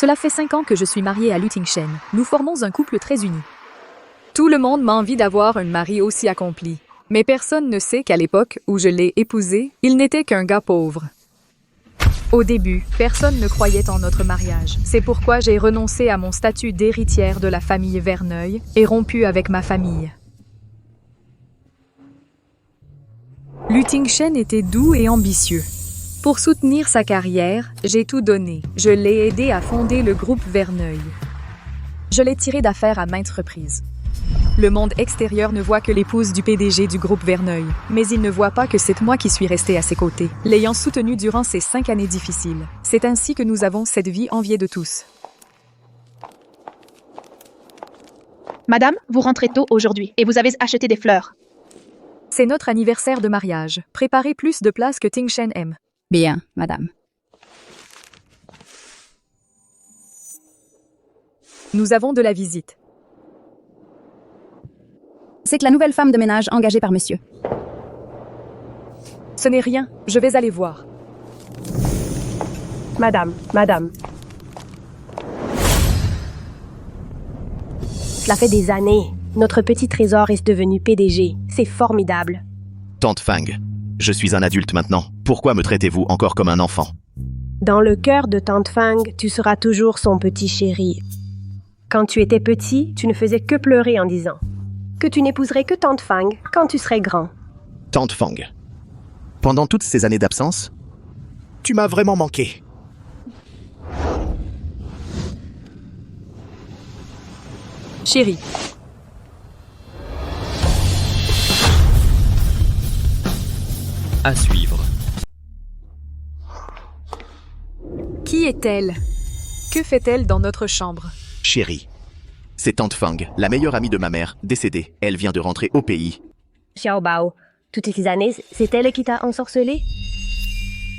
Cela fait 5 ans que je suis mariée à Lu Tingchen. Nous formons un couple très uni. Tout le monde m'a envie d'avoir un mari aussi accompli. Mais personne ne sait qu'à l'époque où je l'ai épousé, il n'était qu'un gars pauvre. Au début, personne ne croyait en notre mariage. C'est pourquoi j'ai renoncé à mon statut d'héritière de la famille Verneuil et rompu avec ma famille. Lu Tingchen était doux et ambitieux. Pour soutenir sa carrière, j'ai tout donné. Je l'ai aidé à fonder le groupe Verneuil. Je l'ai tiré d'affaire à maintes reprises. Le monde extérieur ne voit que l'épouse du PDG du groupe Verneuil, mais il ne voit pas que c'est moi qui suis restée à ses côtés, l'ayant soutenu durant ces 5 années difficiles. C'est ainsi que nous avons cette vie enviée de tous. Madame, vous rentrez tôt aujourd'hui et vous avez acheté des fleurs. C'est notre anniversaire de mariage. Préparez plus de place que Tingchen aime. Bien, madame. Nous avons de la visite. C'est que la nouvelle femme de ménage engagée par monsieur. Ce n'est rien, je vais aller voir. Madame. Cela fait des années. Notre petit trésor est devenu PDG. C'est formidable. Tante Fang, je suis un adulte maintenant. Pourquoi me traitez-vous encore comme un enfant? Dans le cœur de Tante Fang, tu seras toujours son petit chéri. Quand tu étais petit, tu ne faisais que pleurer en disant que tu n'épouserais que Tante Fang quand tu serais grand. Tante Fang, pendant toutes ces années d'absence, tu m'as vraiment manqué. Chérie. À suivre. Qui est-elle? Que fait-elle dans notre chambre? Chérie, c'est Tante Fang, la meilleure amie de ma mère, décédée. Elle vient de rentrer au pays. Xiao Bao, toutes ces années, c'est elle qui t'a ensorcelé?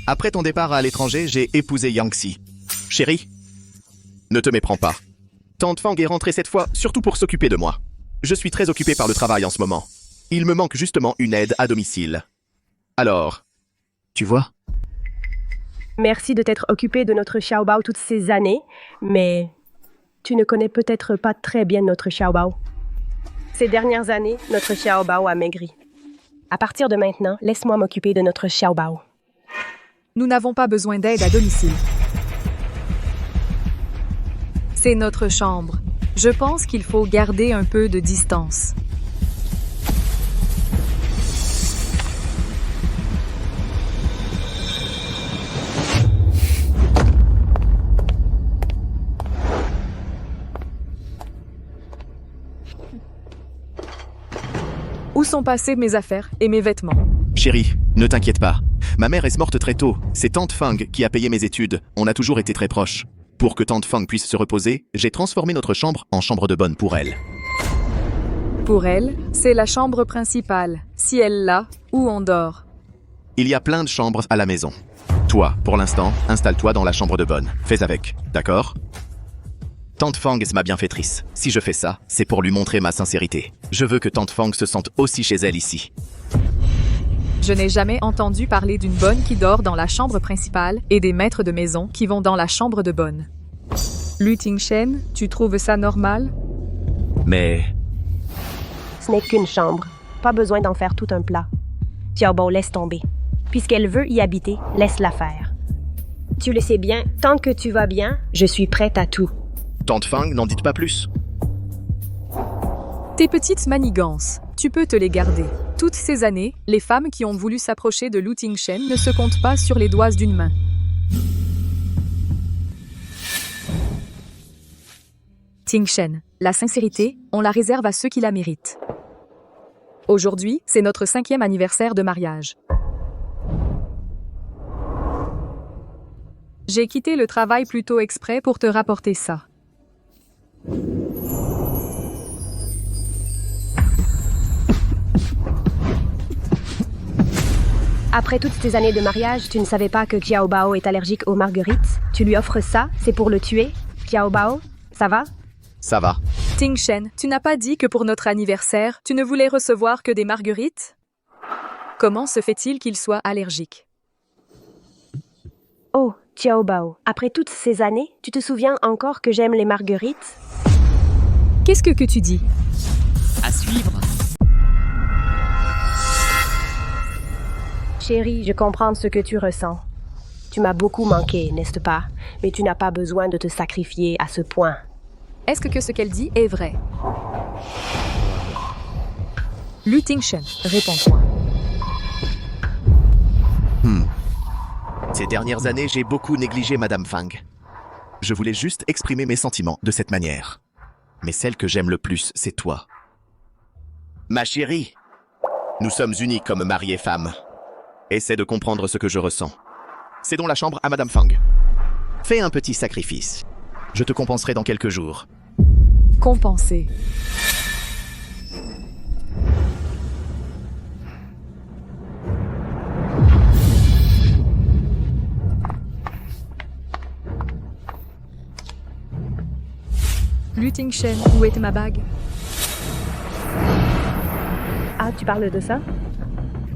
Après ton départ à l'étranger, j'ai épousé Yangxi. Chérie, ne te méprends pas. Tante Fang est rentrée cette fois, surtout pour s'occuper de moi. Je suis très occupé par le travail en ce moment. Il me manque justement une aide à domicile. Alors, tu vois? Merci de t'être occupé de notre Xiao Bao toutes ces années, mais tu ne connais peut-être pas très bien notre Xiao Bao. Ces dernières années, notre Xiao Bao a maigri. À partir de maintenant, laisse-moi m'occuper de notre Xiao Bao. Nous n'avons pas besoin d'aide à domicile. C'est notre chambre. Je pense qu'il faut garder un peu de distance. Où sont passées mes affaires et mes vêtements? Chérie, ne t'inquiète pas. Ma mère est morte très tôt. C'est Tante Fang qui a payé mes études. On a toujours été très proches. Pour que Tante Fang puisse se reposer, j'ai transformé notre chambre en chambre de bonne pour elle. Pour elle, c'est la chambre principale, si elle l'a, où on dort. Il y a plein de chambres à la maison. Toi, pour l'instant, installe-toi dans la chambre de bonne. Fais avec, d'accord? Tante Fang est ma bienfaitrice. Si je fais ça, c'est pour lui montrer ma sincérité. Je veux que Tante Fang se sente aussi chez elle ici. Je n'ai jamais entendu parler d'une bonne qui dort dans la chambre principale et des maîtres de maison qui vont dans la chambre de bonne. Lu Tingchen, tu trouves ça normal? Mais... Ce n'est qu'une chambre. Pas besoin d'en faire tout un plat. Xiao Bao, laisse tomber. Puisqu'elle veut y habiter, laisse-la faire. Tu le sais bien, tant que tu vas bien, je suis prête à tout. Tante Fang, n'en dites pas plus. Tes petites manigances, tu peux te les garder. Toutes ces années, les femmes qui ont voulu s'approcher de Lu Tingchen ne se comptent pas sur les doigts d'une main. Tingchen, la sincérité, on la réserve à ceux qui la méritent. Aujourd'hui, c'est notre 5e anniversaire de mariage. J'ai quitté le travail plus tôt exprès pour te rapporter ça. Après toutes ces années de mariage, tu ne savais pas que Xiao Bao est allergique aux marguerites? Tu lui offres ça, c'est pour le tuer? Xiao Bao, ça va? Ça va. Tingchen, tu n'as pas dit que pour notre anniversaire, tu ne voulais recevoir que des marguerites? Comment se fait-il qu'il soit allergique? Oh, Xiaobao, après toutes ces années, tu te souviens encore que j'aime les marguerites? Qu'est-ce que tu dis? À suivre. Chérie, je comprends ce que tu ressens. Tu m'as beaucoup manqué, n'est-ce pas? Mais tu n'as pas besoin de te sacrifier à ce point. Est-ce que ce qu'elle dit est vrai? Lu Tingshen, réponds-moi. Ces dernières années, j'ai beaucoup négligé Madame Fang. Je voulais juste exprimer mes sentiments de cette manière. Mais celle que j'aime le plus, c'est toi. Ma chérie, nous sommes unis comme mari et femme. Essaie de comprendre ce que je ressens. Cédons la chambre à Madame Fang. Fais un petit sacrifice. Je te compenserai dans quelques jours. Compenser. Lu Tingshen, où est ma bague? Ah, tu parles de ça?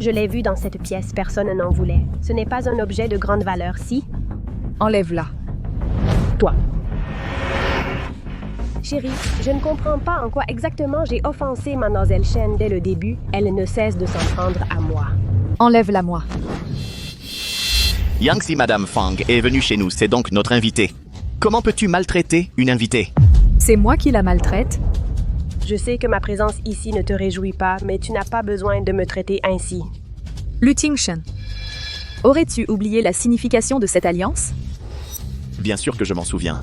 Je l'ai vu dans cette pièce, personne n'en voulait. Ce n'est pas un objet de grande valeur, si? Enlève-la. Toi. Chérie, je ne comprends pas en quoi exactement j'ai offensé Mademoiselle Shen dès le début. Elle ne cesse de s'en prendre à moi. Enlève-la moi. Yangxi Madame Fang est venue chez nous, c'est donc notre invitée. Comment peux-tu maltraiter une invitée? C'est moi qui la maltraite? Je sais que ma présence ici ne te réjouit pas, mais tu n'as pas besoin de me traiter ainsi. Lu Tingshen, aurais-tu oublié la signification de cette alliance? Bien sûr que je m'en souviens.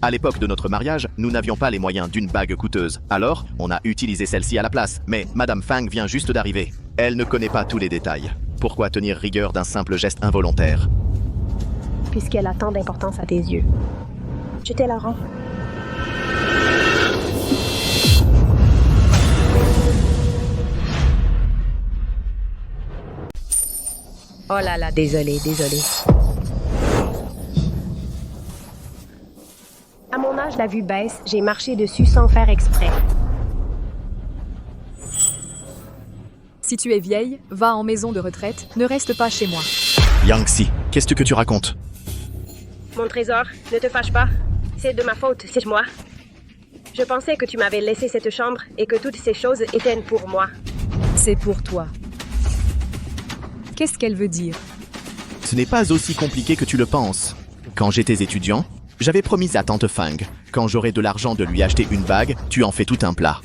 À l'époque de notre mariage, nous n'avions pas les moyens d'une bague coûteuse. Alors, on a utilisé celle-ci à la place. Mais Madame Fang vient juste d'arriver. Elle ne connaît pas tous les détails. Pourquoi tenir rigueur d'un simple geste involontaire? Puisqu'elle a tant d'importance à tes yeux. Je te la rends. Oh là là, désolé. À mon âge, la vue baisse, j'ai marché dessus sans faire exprès. Si tu es vieille, va en maison de retraite, ne reste pas chez moi. Yangxi, qu'est-ce que tu racontes? Mon trésor, ne te fâche pas. C'est de ma faute, c'est moi. Je pensais que tu m'avais laissé cette chambre et que toutes ces choses étaient pour moi. C'est pour toi. Qu'est-ce qu'elle veut dire? Ce n'est pas aussi compliqué que tu le penses. Quand j'étais étudiant, j'avais promis à Tante Fang, quand j'aurais de l'argent de lui acheter une bague, tu en fais tout un plat.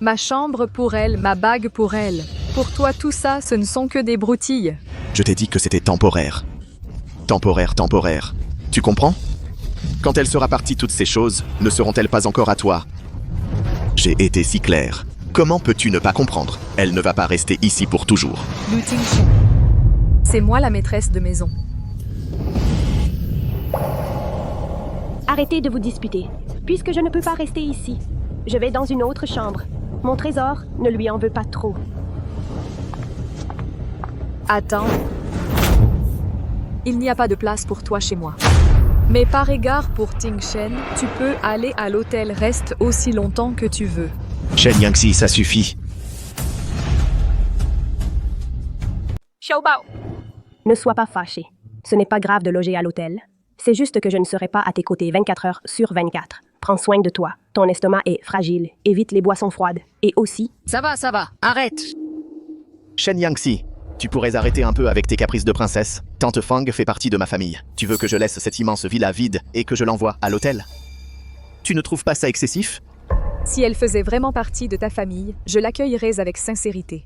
Ma chambre pour elle, ma bague pour elle. Pour toi, tout ça, ce ne sont que des broutilles. Je t'ai dit que c'était temporaire. Temporaire. Tu comprends? Quand elle sera partie, toutes ces choses ne seront-elles pas encore à toi? J'ai été si clair. Comment peux-tu ne pas comprendre? Elle ne va pas rester ici pour toujours. Lu Tingshen. C'est moi la maîtresse de maison. Arrêtez de vous disputer, puisque je ne peux pas rester ici. Je vais dans une autre chambre. Mon trésor ne lui en veut pas trop. Attends. Il n'y a pas de place pour toi chez moi. Mais par égard pour Tingshen, tu peux aller à l'hôtel, reste aussi longtemps que tu veux. Shen Yangxi, ça suffit. Xiaobao! Ne sois pas fâché. Ce n'est pas grave de loger à l'hôtel. C'est juste que je ne serai pas à tes côtés 24 heures sur 24. Prends soin de toi. Ton estomac est fragile. Évite les boissons froides. Et aussi... Ça va, arrête. Shen Yangxi, tu pourrais arrêter un peu avec tes caprices de princesse. Tante Fang fait partie de ma famille. Tu veux que je laisse cette immense villa vide et que je l'envoie à l'hôtel? Tu ne trouves pas ça excessif? Si elle faisait vraiment partie de ta famille, je l'accueillerais avec sincérité.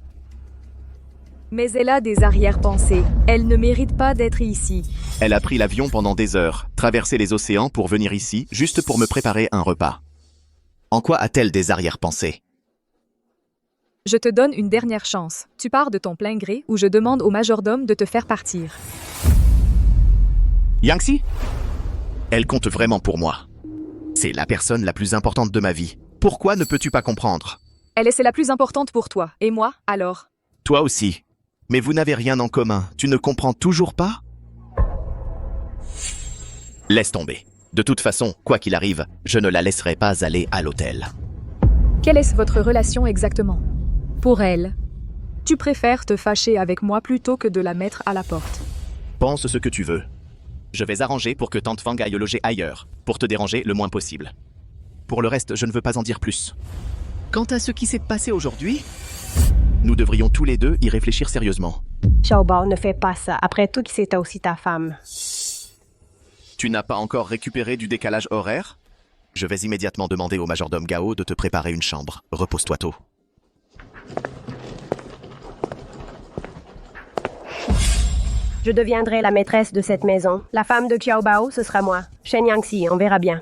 Mais elle a des arrière-pensées. Elle ne mérite pas d'être ici. Elle a pris l'avion pendant des heures, traversé les océans pour venir ici, juste pour me préparer un repas. En quoi a-t-elle des arrière-pensées? Je te donne une dernière chance. Tu pars de ton plein gré ou je demande au majordome de te faire partir. Yangxi? Elle compte vraiment pour moi. C'est la personne la plus importante de ma vie. Pourquoi ne peux-tu pas comprendre? C'est la plus importante pour toi. Et moi, alors? Toi aussi. Mais vous n'avez rien en commun. Tu ne comprends toujours pas? Laisse tomber. De toute façon, quoi qu'il arrive, je ne la laisserai pas aller à l'hôtel. Quelle est votre relation exactement? Pour elle, Tu préfères te fâcher avec moi plutôt que de la mettre à la porte. Pense ce que tu veux. Je vais arranger pour que Tante Fang aille loger ailleurs, pour te déranger le moins possible. Pour le reste, je ne veux pas en dire plus. Quant à ce qui s'est passé aujourd'hui, nous devrions tous les deux y réfléchir sérieusement. Xiaobao, ne fais pas ça. Après tout, qui c'est aussi ta femme. Tu n'as pas encore récupéré du décalage horaire? Je vais immédiatement demander au majordome Gao de te préparer une chambre. Repose-toi tôt. Je deviendrai la maîtresse de cette maison. La femme de Xiaobao, ce sera moi. Shen Yangxi, on verra bien.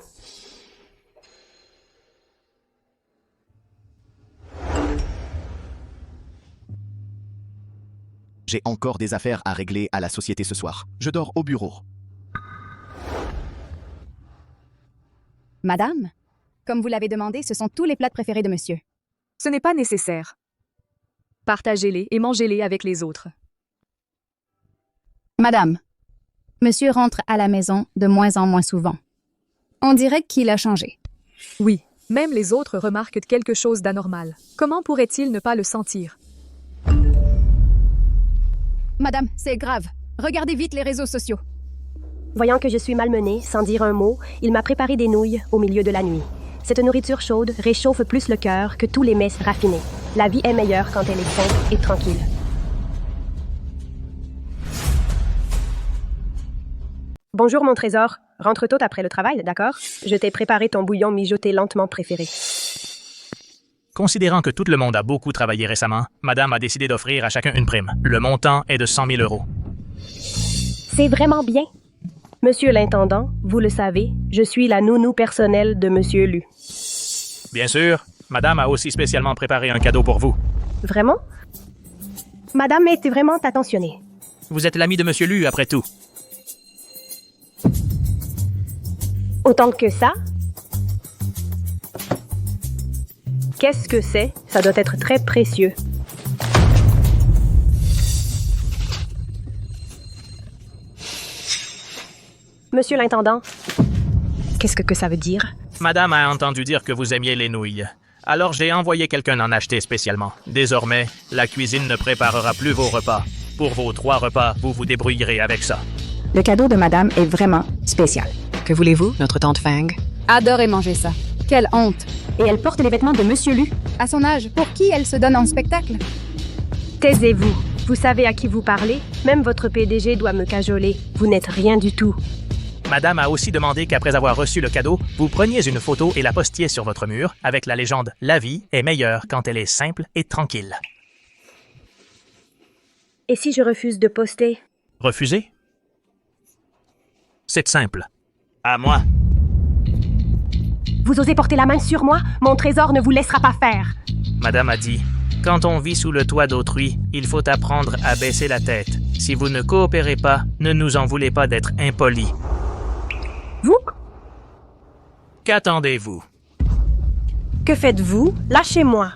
J'ai encore des affaires à régler à la société ce soir. Je dors au bureau. Madame, comme vous l'avez demandé, ce sont tous les plats préférés de monsieur. Ce n'est pas nécessaire. Partagez-les et mangez-les avec les autres. Madame, monsieur rentre à la maison de moins en moins souvent. On dirait qu'il a changé. Oui, même les autres remarquent quelque chose d'anormal. Comment pourrait-il ne pas le sentir? Madame, c'est grave. Regardez vite les réseaux sociaux. Voyant que je suis malmenée, sans dire un mot, il m'a préparé des nouilles au milieu de la nuit. Cette nourriture chaude réchauffe plus le cœur que tous les mets raffinés. La vie est meilleure quand elle est simple et tranquille. Bonjour mon trésor, rentre tôt après le travail, d'accord? Je t'ai préparé ton bouillon mijoté lentement préféré. Considérant que tout le monde a beaucoup travaillé récemment, Madame a décidé d'offrir à chacun une prime. Le montant est de 100 000 €. C'est vraiment bien. Monsieur l'intendant, vous le savez, je suis la nounou personnelle de Monsieur Lu. Bien sûr, Madame a aussi spécialement préparé un cadeau pour vous. Vraiment? Madame était vraiment attentionnée. Vous êtes l'ami de Monsieur Lu, après tout. Autant que ça? Qu'est-ce que c'est? Ça doit être très précieux. Monsieur l'intendant, qu'est-ce que ça veut dire? Madame a entendu dire que vous aimiez les nouilles. Alors j'ai envoyé quelqu'un en acheter spécialement. Désormais, la cuisine ne préparera plus vos repas. Pour vos 3 repas, vous vous débrouillerez avec ça. Le cadeau de madame est vraiment spécial. Que voulez-vous, notre tante Fang? Adorez manger ça. Quelle honte. Et elle porte les vêtements de monsieur Lu. À son âge, pour qui elle se donne en spectacle? Taisez-vous. Vous savez à qui vous parlez? Même votre PDG doit me cajoler. Vous n'êtes rien du tout. Madame a aussi demandé qu'après avoir reçu le cadeau, vous preniez une photo et la postiez sur votre mur avec la légende « La vie est meilleure quand elle est simple et tranquille ». Et si je refuse de poster? Refusez? C'est simple. À moi. Vous osez porter la main sur moi? Mon trésor ne vous laissera pas faire. Madame a dit, quand on vit sous le toit d'autrui, il faut apprendre à baisser la tête. Si vous ne coopérez pas, ne nous en voulez pas d'être impolis. Vous? Qu'attendez-vous? Que faites-vous? Lâchez-moi.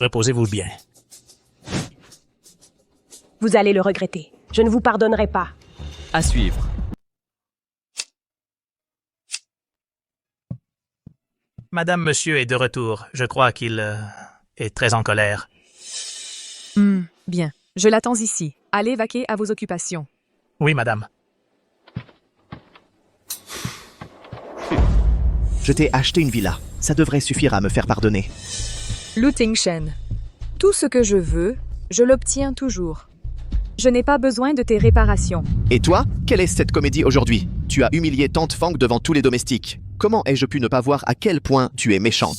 Reposez-vous bien. Vous allez le regretter. Je ne vous pardonnerai pas. À suivre. Madame, monsieur est de retour. Je crois qu'il est très en colère. Bien. Je l'attends ici. Allez vaquer à vos occupations. Oui, madame. Je t'ai acheté une villa. Ça devrait suffire à me faire pardonner. Lu Tingshen. Tout ce que je veux, je l'obtiens toujours. Je n'ai pas besoin de tes réparations. Et toi, quelle est cette comédie aujourd'hui? Tu as humilié Tante Fang devant tous les domestiques. Comment ai-je pu ne pas voir à quel point tu es méchante?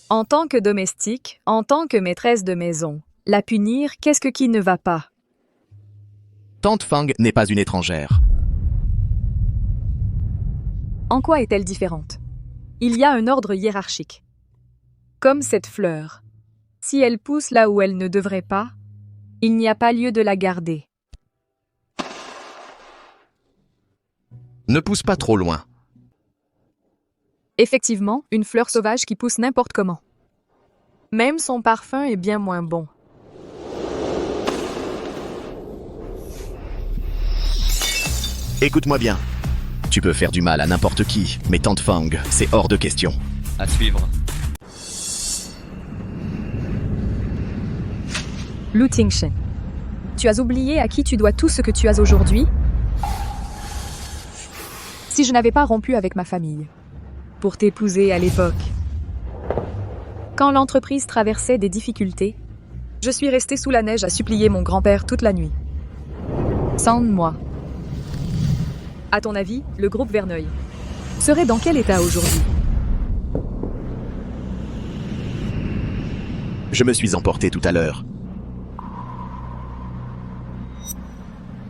En tant que domestique, en tant que maîtresse de maison, la punir, qu'est-ce qui ne va pas? Tante Fang n'est pas une étrangère. En quoi est-elle différente? Il y a un ordre hiérarchique. Comme cette fleur. Si elle pousse là où elle ne devrait pas, il n'y a pas lieu de la garder. Ne pousse pas trop loin. Effectivement, une fleur sauvage qui pousse n'importe comment. Même son parfum est bien moins bon. Écoute-moi bien. Tu peux faire du mal à n'importe qui, mais Tante Fang, c'est hors de question. À suivre. Lu Tingshen. Tu as oublié à qui tu dois tout ce que tu as aujourd'hui? Si je n'avais pas rompu avec ma famille, pour t'épouser à l'époque. Quand l'entreprise traversait des difficultés, je suis restée sous la neige à supplier mon grand-père toute la nuit. Sans moi. À ton avis, le groupe Verneuil serait dans quel état aujourd'hui? Je me suis emporté tout à l'heure.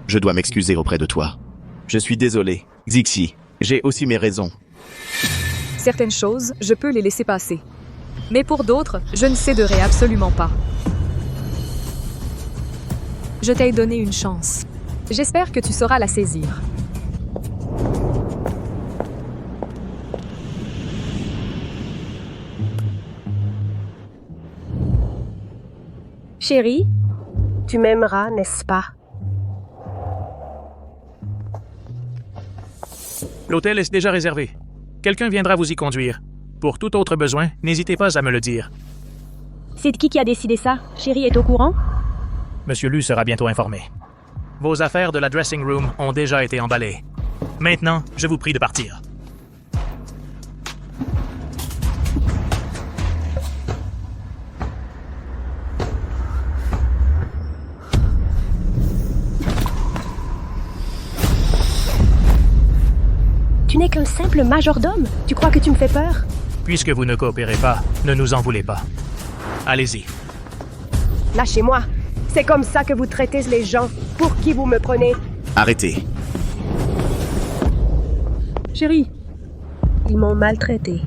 Je dois m'excuser auprès de toi. Je suis désolé, Xixi. J'ai aussi mes raisons. Certaines choses, je peux les laisser passer. Mais pour d'autres, je ne céderai absolument pas. Je t'ai donné une chance. J'espère que tu sauras la saisir. Chérie, tu m'aimeras, n'est-ce pas? L'hôtel est déjà réservé. Quelqu'un viendra vous y conduire. Pour tout autre besoin, n'hésitez pas à me le dire. C'est qui a décidé ça? Chérie est au courant? Monsieur Lu sera bientôt informé. Vos affaires de la dressing room ont déjà été emballées. Maintenant, je vous prie de partir. Tu n'es qu'un simple majordome. Tu crois que tu me fais peur? Puisque vous ne coopérez pas, ne nous en voulez pas. Allez-y. Lâchez-moi. C'est comme ça que vous traitez les gens. Pour qui vous me prenez? Arrêtez. Chérie, ils m'ont maltraité.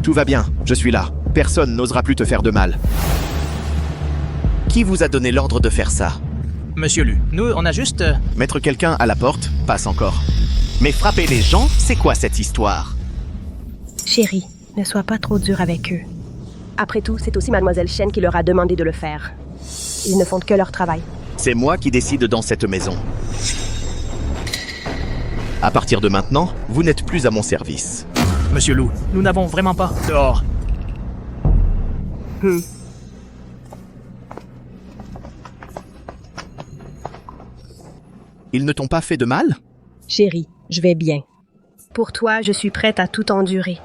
Tout va bien, je suis là. Personne n'osera plus te faire de mal. Qui vous a donné l'ordre de faire ça? Monsieur Lu, nous, on a juste... Mettre quelqu'un à la porte, passe encore. Mais frapper les gens, c'est quoi cette histoire? Chérie, ne sois pas trop dur avec eux. Après tout, c'est aussi Mademoiselle Chen qui leur a demandé de le faire. Ils ne font que leur travail. C'est moi qui décide dans cette maison. À partir de maintenant, vous n'êtes plus à mon service. Monsieur Lu, nous n'avons vraiment pas... Dehors. Ils ne t'ont pas fait de mal? Chérie, je vais bien. Pour toi, je suis prête à tout endurer.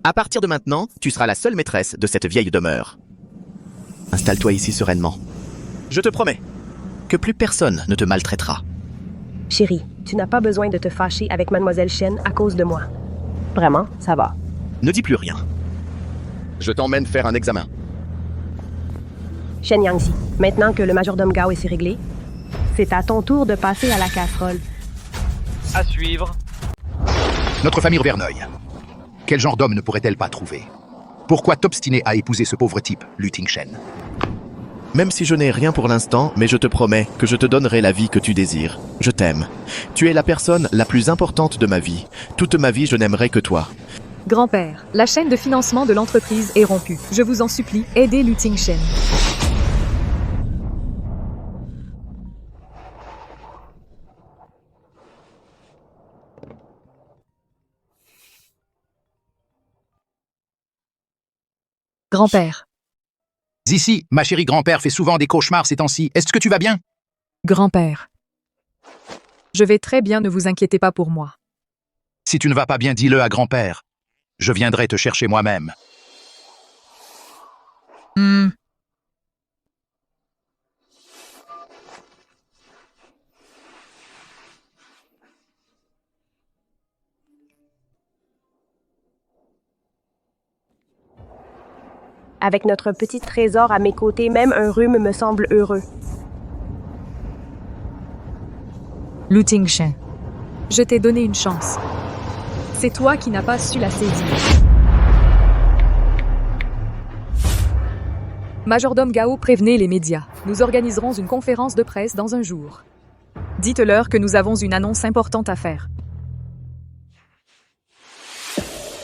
À partir de maintenant, tu seras la seule maîtresse de cette vieille demeure. Installe-toi ici sereinement. Je te promets que plus personne ne te maltraitera. Chérie, tu n'as pas besoin de te fâcher avec Mademoiselle Chen à cause de moi. Vraiment, ça va. Ne dis plus rien. Je t'emmène faire un examen. Shen Yangxi, maintenant que le majordome Gao est réglé, c'est à ton tour de passer à la casserole. À suivre. Notre famille Verneuil. Quel genre d'homme ne pourrait-elle pas trouver? Pourquoi t'obstiner à épouser ce pauvre type, Lu Tingshen? Même si je n'ai rien pour l'instant, mais je te promets que je te donnerai la vie que tu désires. Je t'aime. Tu es la personne la plus importante de ma vie. Toute ma vie, je n'aimerai que toi. Grand-père, la chaîne de financement de l'entreprise est rompue. Je vous en supplie, aidez Lu Tingshen. Grand-père. Ici, ma chérie grand-père fait souvent des cauchemars ces temps-ci. Est-ce que tu vas bien? Grand-père. Je vais très bien, ne vous inquiétez pas pour moi. Si tu ne vas pas bien, dis-le à grand-père. Je viendrai te chercher moi-même. Avec notre petit trésor à mes côtés, même un rhume me semble heureux. Lu Tingshen, je t'ai donné une chance. C'est toi qui n'as pas su la saisir. Majordome Gao, prévenez les médias. Nous organiserons une conférence de presse dans un jour. Dites-leur que nous avons une annonce importante à faire.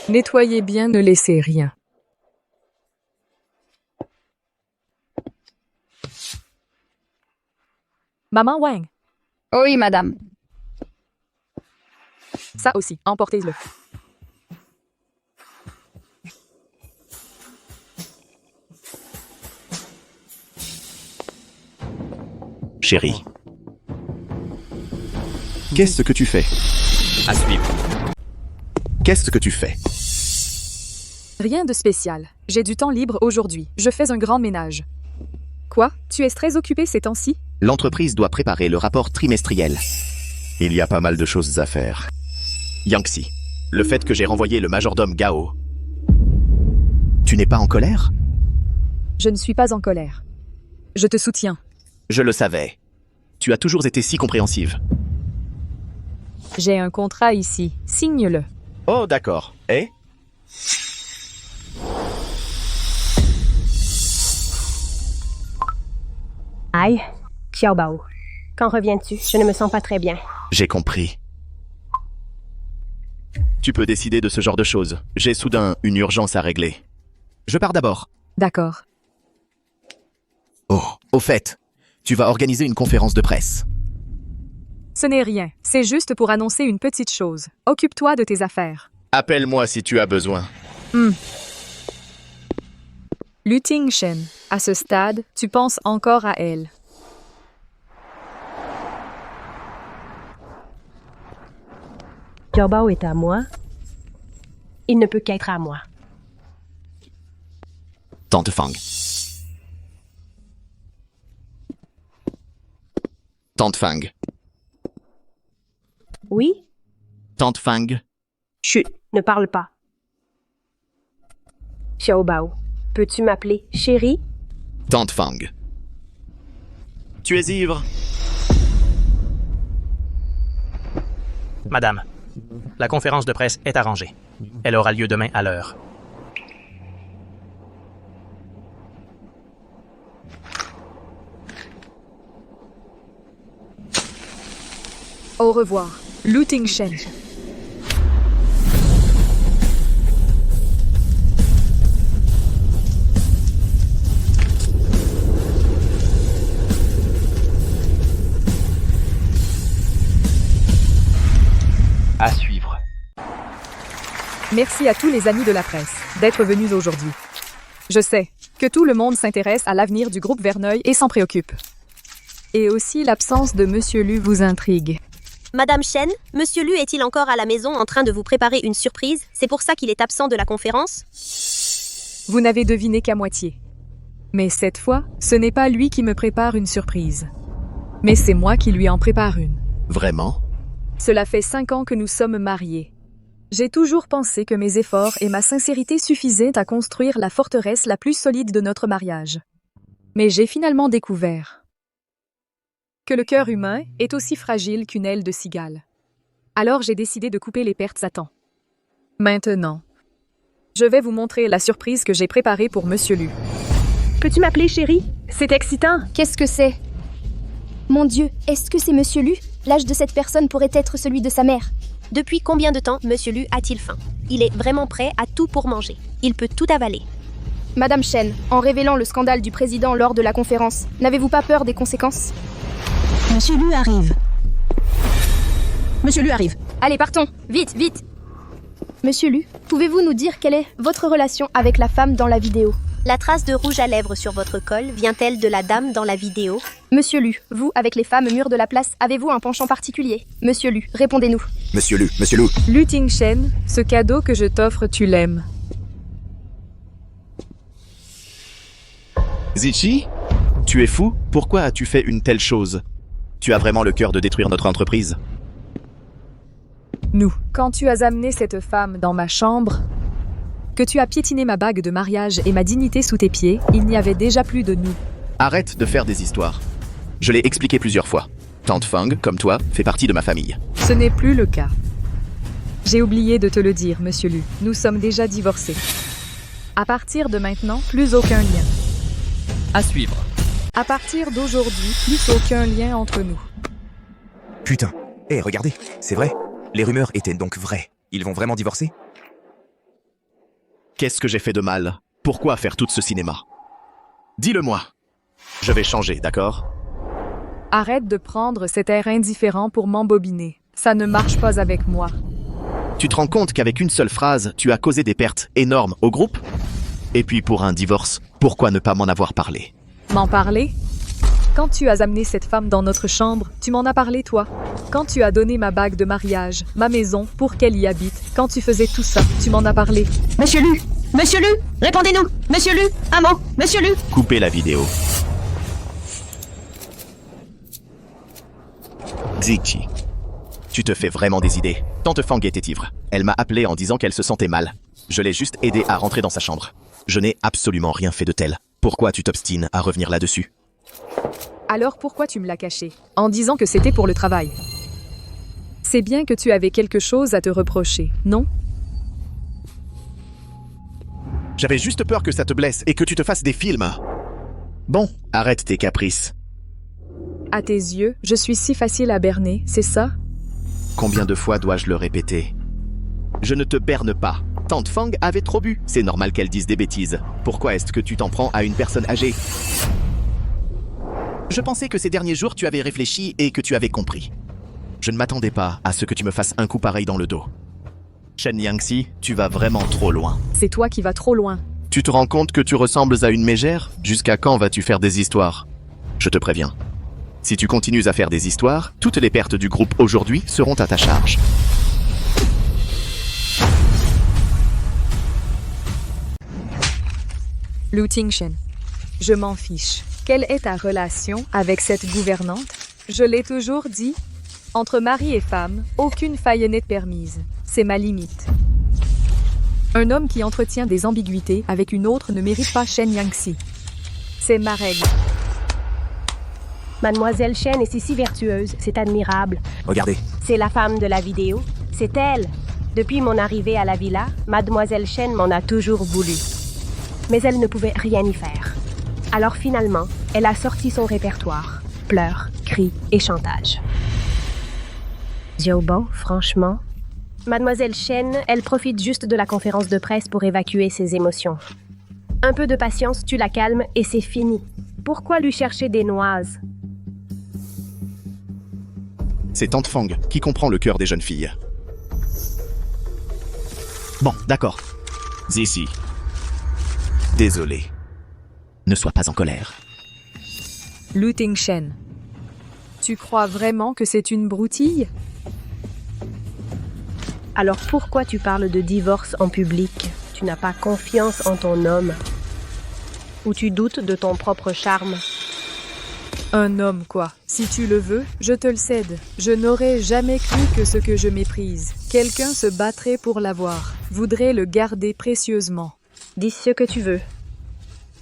Nettoyez bien, ne laissez rien. Maman Wang. Oui, madame. Ça aussi, emportez-le. Chérie. Qu'est-ce que tu fais? À suivre. Qu'est-ce que tu fais? Rien de spécial. J'ai du temps libre aujourd'hui. Je fais un grand ménage. Quoi? Tu es très occupé ces temps-ci? L'entreprise doit préparer le rapport trimestriel. Il y a pas mal de choses à faire. Yangtze, le fait que j'ai renvoyé le majordome Gao. Tu n'es pas en colère? Je ne suis pas en colère. Je te soutiens. Je le savais. Tu as toujours été si compréhensive. J'ai un contrat ici. Signe-le. Oh, d'accord. Et? Aïe, Xiaobao. Quand reviens-tu? Je ne me sens pas très bien. J'ai compris. Tu peux décider de ce genre de choses. J'ai soudain une urgence à régler. Je pars d'abord. D'accord. Oh, au fait, tu vas organiser une conférence de presse. Ce n'est rien. C'est juste pour annoncer une petite chose. Occupe-toi de tes affaires. Appelle-moi si tu as besoin. Lu Tingshen, à ce stade, tu penses encore à elle. Xiaobao est à moi. Il ne peut qu'être à moi. Tante Fang. Tante Fang. Oui? Tante Fang. Chut, ne parle pas. Xiaobao, peux-tu m'appeler chérie? Tante Fang. Tu es ivre? Madame, la conférence de presse est arrangée. Elle aura lieu demain à l'heure. Au revoir. Lu Tingshen. À suivre. Merci à tous les amis de la presse d'être venus aujourd'hui. Je sais que tout le monde s'intéresse à l'avenir du groupe Verneuil et s'en préoccupe. Et aussi l'absence de Monsieur Lu vous intrigue. Madame Chen, Monsieur Lu est-il encore à la maison en train de vous préparer une surprise? C'est pour ça qu'il est absent de la conférence? Vous n'avez deviné qu'à moitié. Mais cette fois, ce n'est pas lui qui me prépare une surprise. Mais c'est moi qui lui en prépare une. Vraiment? Cela fait 5 ans que nous sommes mariés. J'ai toujours pensé que mes efforts et ma sincérité suffisaient à construire la forteresse la plus solide de notre mariage. Mais j'ai finalement découvert que le cœur humain est aussi fragile qu'une aile de cigale. Alors j'ai décidé de couper les pertes à temps. Maintenant, je vais vous montrer la surprise que j'ai préparée pour Monsieur Lu. Peux-tu m'appeler chérie? C'est excitant. Qu'est-ce que c'est? Mon Dieu, est-ce que c'est Monsieur Lu? L'âge de cette personne pourrait être celui de sa mère. Depuis combien de temps Monsieur Lu a-t-il faim? Il est vraiment prêt à tout pour manger. Il peut tout avaler. Madame Chen, en révélant le scandale du président lors de la conférence, n'avez-vous pas peur des conséquences? Monsieur Lu arrive. Monsieur Lu arrive. Allez, partons. Vite, vite. Monsieur Lu, pouvez-vous nous dire quelle est votre relation avec la femme dans la vidéo? La trace de rouge à lèvres sur votre col vient-elle de la dame dans la vidéo? Monsieur Lu, vous, avec les femmes mûres de la place, avez-vous un penchant particulier? Monsieur Lu, répondez-nous. Monsieur Lu, Monsieur Lu. Lu Tingshen, ce cadeau que je t'offre, tu l'aimes. Zichi? Tu es fou? Pourquoi as-tu fait une telle chose? Tu as vraiment le cœur de détruire notre entreprise? Nous, quand tu as amené cette femme dans ma chambre, que tu as piétiné ma bague de mariage et ma dignité sous tes pieds, il n'y avait déjà plus de nous. Arrête de faire des histoires. Je l'ai expliqué plusieurs fois. Tante Fang, comme toi, fait partie de ma famille. Ce n'est plus le cas. J'ai oublié de te le dire, Monsieur Lu. Nous sommes déjà divorcés. À partir de maintenant, plus aucun lien. À suivre. À partir d'aujourd'hui, plus aucun lien entre nous. Putain. Hé, regardez, c'est vrai. Les rumeurs étaient donc vraies. Ils vont vraiment divorcer? Qu'est-ce que j'ai fait de mal? Pourquoi faire tout ce cinéma? Dis-le-moi. Je vais changer, d'accord? Arrête de prendre cet air indifférent pour m'embobiner. Ça ne marche pas avec moi. Tu te rends compte qu'avec une seule phrase, tu as causé des pertes énormes au groupe? Et puis pour un divorce, pourquoi ne pas m'en avoir parlé? M'en parler? Quand tu as amené cette femme dans notre chambre, tu m'en as parlé, toi. Quand tu as donné ma bague de mariage, ma maison, pour qu'elle y habite, quand tu faisais tout ça, tu m'en as parlé. Monsieur Lu! Monsieur Lu! Répondez-nous! Monsieur Lu! Un mot! Monsieur Lu! Coupez la vidéo. Zichi, tu te fais vraiment des idées. Tante Fang était ivre. Elle m'a appelé en disant qu'elle se sentait mal. Je l'ai juste aidée à rentrer dans sa chambre. Je n'ai absolument rien fait de tel. Pourquoi tu t'obstines à revenir là-dessus? Alors pourquoi tu me l'as caché? En disant que c'était pour le travail. C'est bien que tu avais quelque chose à te reprocher, non? J'avais juste peur que ça te blesse et que tu te fasses des films. Bon, arrête tes caprices. À tes yeux, je suis si facile à berner, c'est ça? Combien de fois dois-je le répéter? Je ne te berne pas. Tante Fang avait trop bu. C'est normal qu'elle dise des bêtises. Pourquoi est-ce que tu t'en prends à une personne âgée? Je pensais que ces derniers jours tu avais réfléchi et que tu avais compris. Je ne m'attendais pas à ce que tu me fasses un coup pareil dans le dos. Shen Yangxi, tu vas vraiment trop loin. C'est toi qui vas trop loin. Tu te rends compte que tu ressembles à une mégère? Jusqu'à quand vas-tu faire des histoires? Je te préviens. Si tu continues à faire des histoires, toutes les pertes du groupe aujourd'hui seront à ta charge. Lu Tingshen, je m'en fiche. Quelle est ta relation avec cette gouvernante? Je l'ai toujours dit, entre mari et femme, aucune faille n'est permise. C'est ma limite. Un homme qui entretient des ambiguïtés avec une autre ne mérite pas Shen Yangxi. C'est ma règle. Mademoiselle Shen est si vertueuse, c'est admirable. Regardez. C'est la femme de la vidéo. C'est elle. Depuis mon arrivée à la villa, Mademoiselle Shen m'en a toujours voulu. Mais elle ne pouvait rien y faire. Alors finalement, elle a sorti son répertoire. Pleurs, cris et chantage. Xiaobao, franchement... Mademoiselle Shen, elle profite juste de la conférence de presse pour évacuer ses émotions. Un peu de patience, tu la calmes et c'est fini. Pourquoi lui chercher des noises? C'est Tante Fang qui comprend le cœur des jeunes filles. Bon, d'accord. Zizi. Désolé. Ne sois pas en colère. Lu Tingshen, tu crois vraiment que c'est une broutille? Alors pourquoi tu parles de divorce en public? Tu n'as pas confiance en ton homme? Ou tu doutes de ton propre charme? Un homme, quoi. Si tu le veux, je te le cède. Je n'aurais jamais cru que ce que je méprise, quelqu'un se battrait pour l'avoir, voudrait le garder précieusement. Dis ce que tu veux.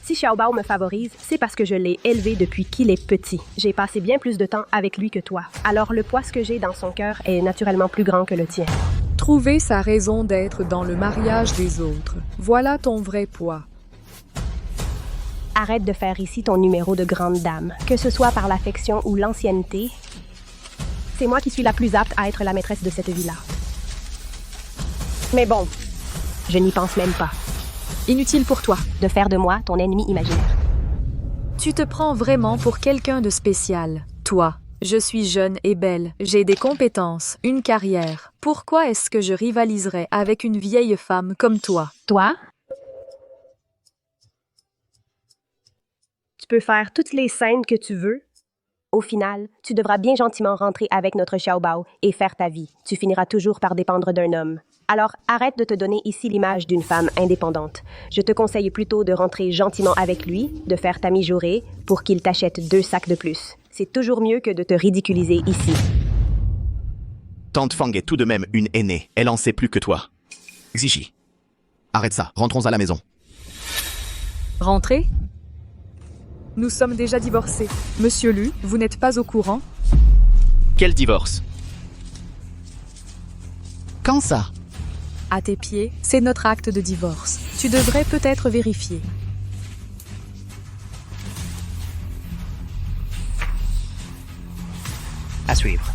Si Xiaobao me favorise, c'est parce que je l'ai élevé depuis qu'il est petit. J'ai passé bien plus de temps avec lui que toi. Alors le poids que j'ai dans son cœur est naturellement plus grand que le tien. Trouver sa raison d'être dans le mariage des autres. Voilà ton vrai poids. Arrête de faire ici ton numéro de grande dame. Que ce soit par l'affection ou l'ancienneté, c'est moi qui suis la plus apte à être la maîtresse de cette villa. Mais bon, je n'y pense même pas. Inutile pour toi de faire de moi ton ennemi imaginaire. Tu te prends vraiment pour quelqu'un de spécial. Toi, je suis jeune et belle, j'ai des compétences, une carrière. Pourquoi est-ce que je rivaliserais avec une vieille femme comme toi? Toi? Tu peux faire toutes les scènes que tu veux. Au final, tu devras bien gentiment rentrer avec notre Xiaobao et faire ta vie. Tu finiras toujours par dépendre d'un homme. Alors arrête de te donner ici l'image d'une femme indépendante. Je te conseille plutôt de rentrer gentiment avec lui, de faire ta mijaurée pour qu'il t'achète 2 sacs de plus. C'est toujours mieux que de te ridiculiser ici. Tante Fang est tout de même une aînée. Elle en sait plus que toi. Xixi. Arrête ça. Rentrons à la maison. Rentrer? Nous sommes déjà divorcés. Monsieur Lu, vous n'êtes pas au courant? Quel divorce? Quand ça? À tes pieds, c'est notre acte de divorce. Tu devrais peut-être vérifier. À suivre.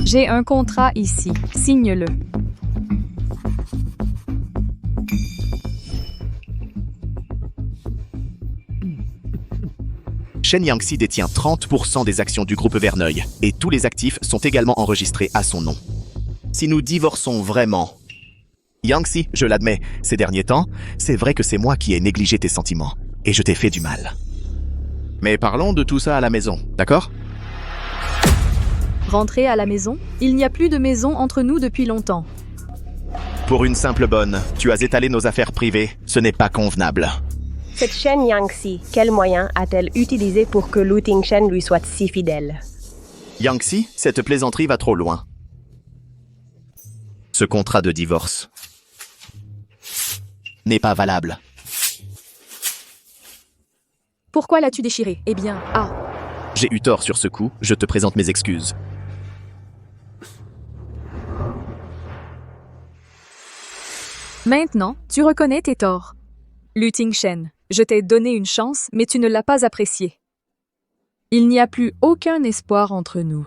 J'ai un contrat ici. Signe-le. Shen Yangxi détient 30% des actions du groupe Verneuil, et tous les actifs sont également enregistrés à son nom. Si nous divorçons vraiment... Yangxi, je l'admets, ces derniers temps, c'est vrai que c'est moi qui ai négligé tes sentiments, et je t'ai fait du mal. Mais parlons de tout ça à la maison, d'accord? Rentrer à la maison? Il n'y a plus de maison entre nous depuis longtemps. Pour une simple bonne, tu as étalé nos affaires privées, ce n'est pas convenable. Cette Shen Yangxi, quel moyen a-t-elle utilisé pour que Lu Tingshen lui soit si fidèle? Yangxi, cette plaisanterie va trop loin. Ce contrat de divorce n'est pas valable. Pourquoi l'as-tu déchiré? Eh bien, J'ai eu tort sur ce coup, je te présente mes excuses. Maintenant, tu reconnais tes torts. Lu Tingshen, je t'ai donné une chance, mais tu ne l'as pas appréciée. Il n'y a plus aucun espoir entre nous.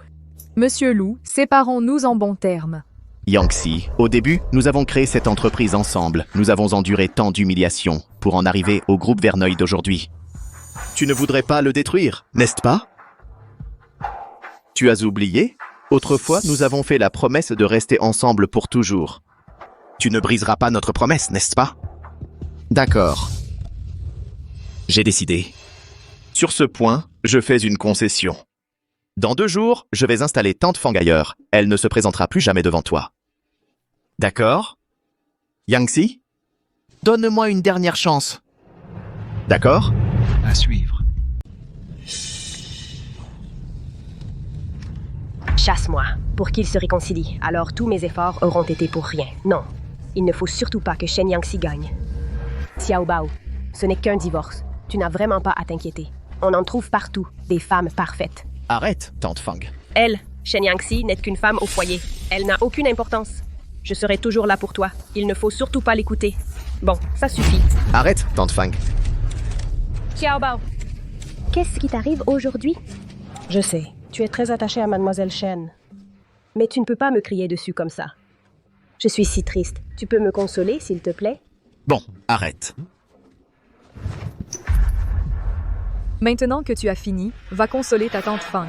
Monsieur Lu, séparons-nous en bons termes. Yangxi, au début, nous avons créé cette entreprise ensemble. Nous avons enduré tant d'humiliations pour en arriver au groupe Verneuil d'aujourd'hui. Tu ne voudrais pas le détruire, n'est-ce pas? Tu as oublié? Autrefois, nous avons fait la promesse de rester ensemble pour toujours. Tu ne briseras pas notre promesse, n'est-ce pas? D'accord. J'ai décidé. Sur ce point, je fais une concession. Dans 2 jours, je vais installer Tante Fang ailleurs. Elle ne se présentera plus jamais devant toi. D'accord? Yangxi? Donne-moi une dernière chance. D'accord? À suivre. Chasse-moi, pour qu'ils se réconcilient. Alors tous mes efforts auront été pour rien. Non, il ne faut surtout pas que Shen Yangxi gagne. Xiao Bao, ce n'est qu'un divorce. Tu n'as vraiment pas à t'inquiéter. On en trouve partout, des femmes parfaites. Arrête, Tante Fang. Elle, Shen Yangxi, n'est qu'une femme au foyer. Elle n'a aucune importance. Je serai toujours là pour toi. Il ne faut surtout pas l'écouter. Bon, ça suffit. Arrête, Tante Fang. Xiao Bao. Qu'est-ce qui t'arrive aujourd'hui? Je sais, tu es très attachée à Mademoiselle Shen. Mais tu ne peux pas me crier dessus comme ça. Je suis si triste. Tu peux me consoler, s'il te plaît? Bon, arrête. Maintenant que tu as fini, va consoler ta tante Fang.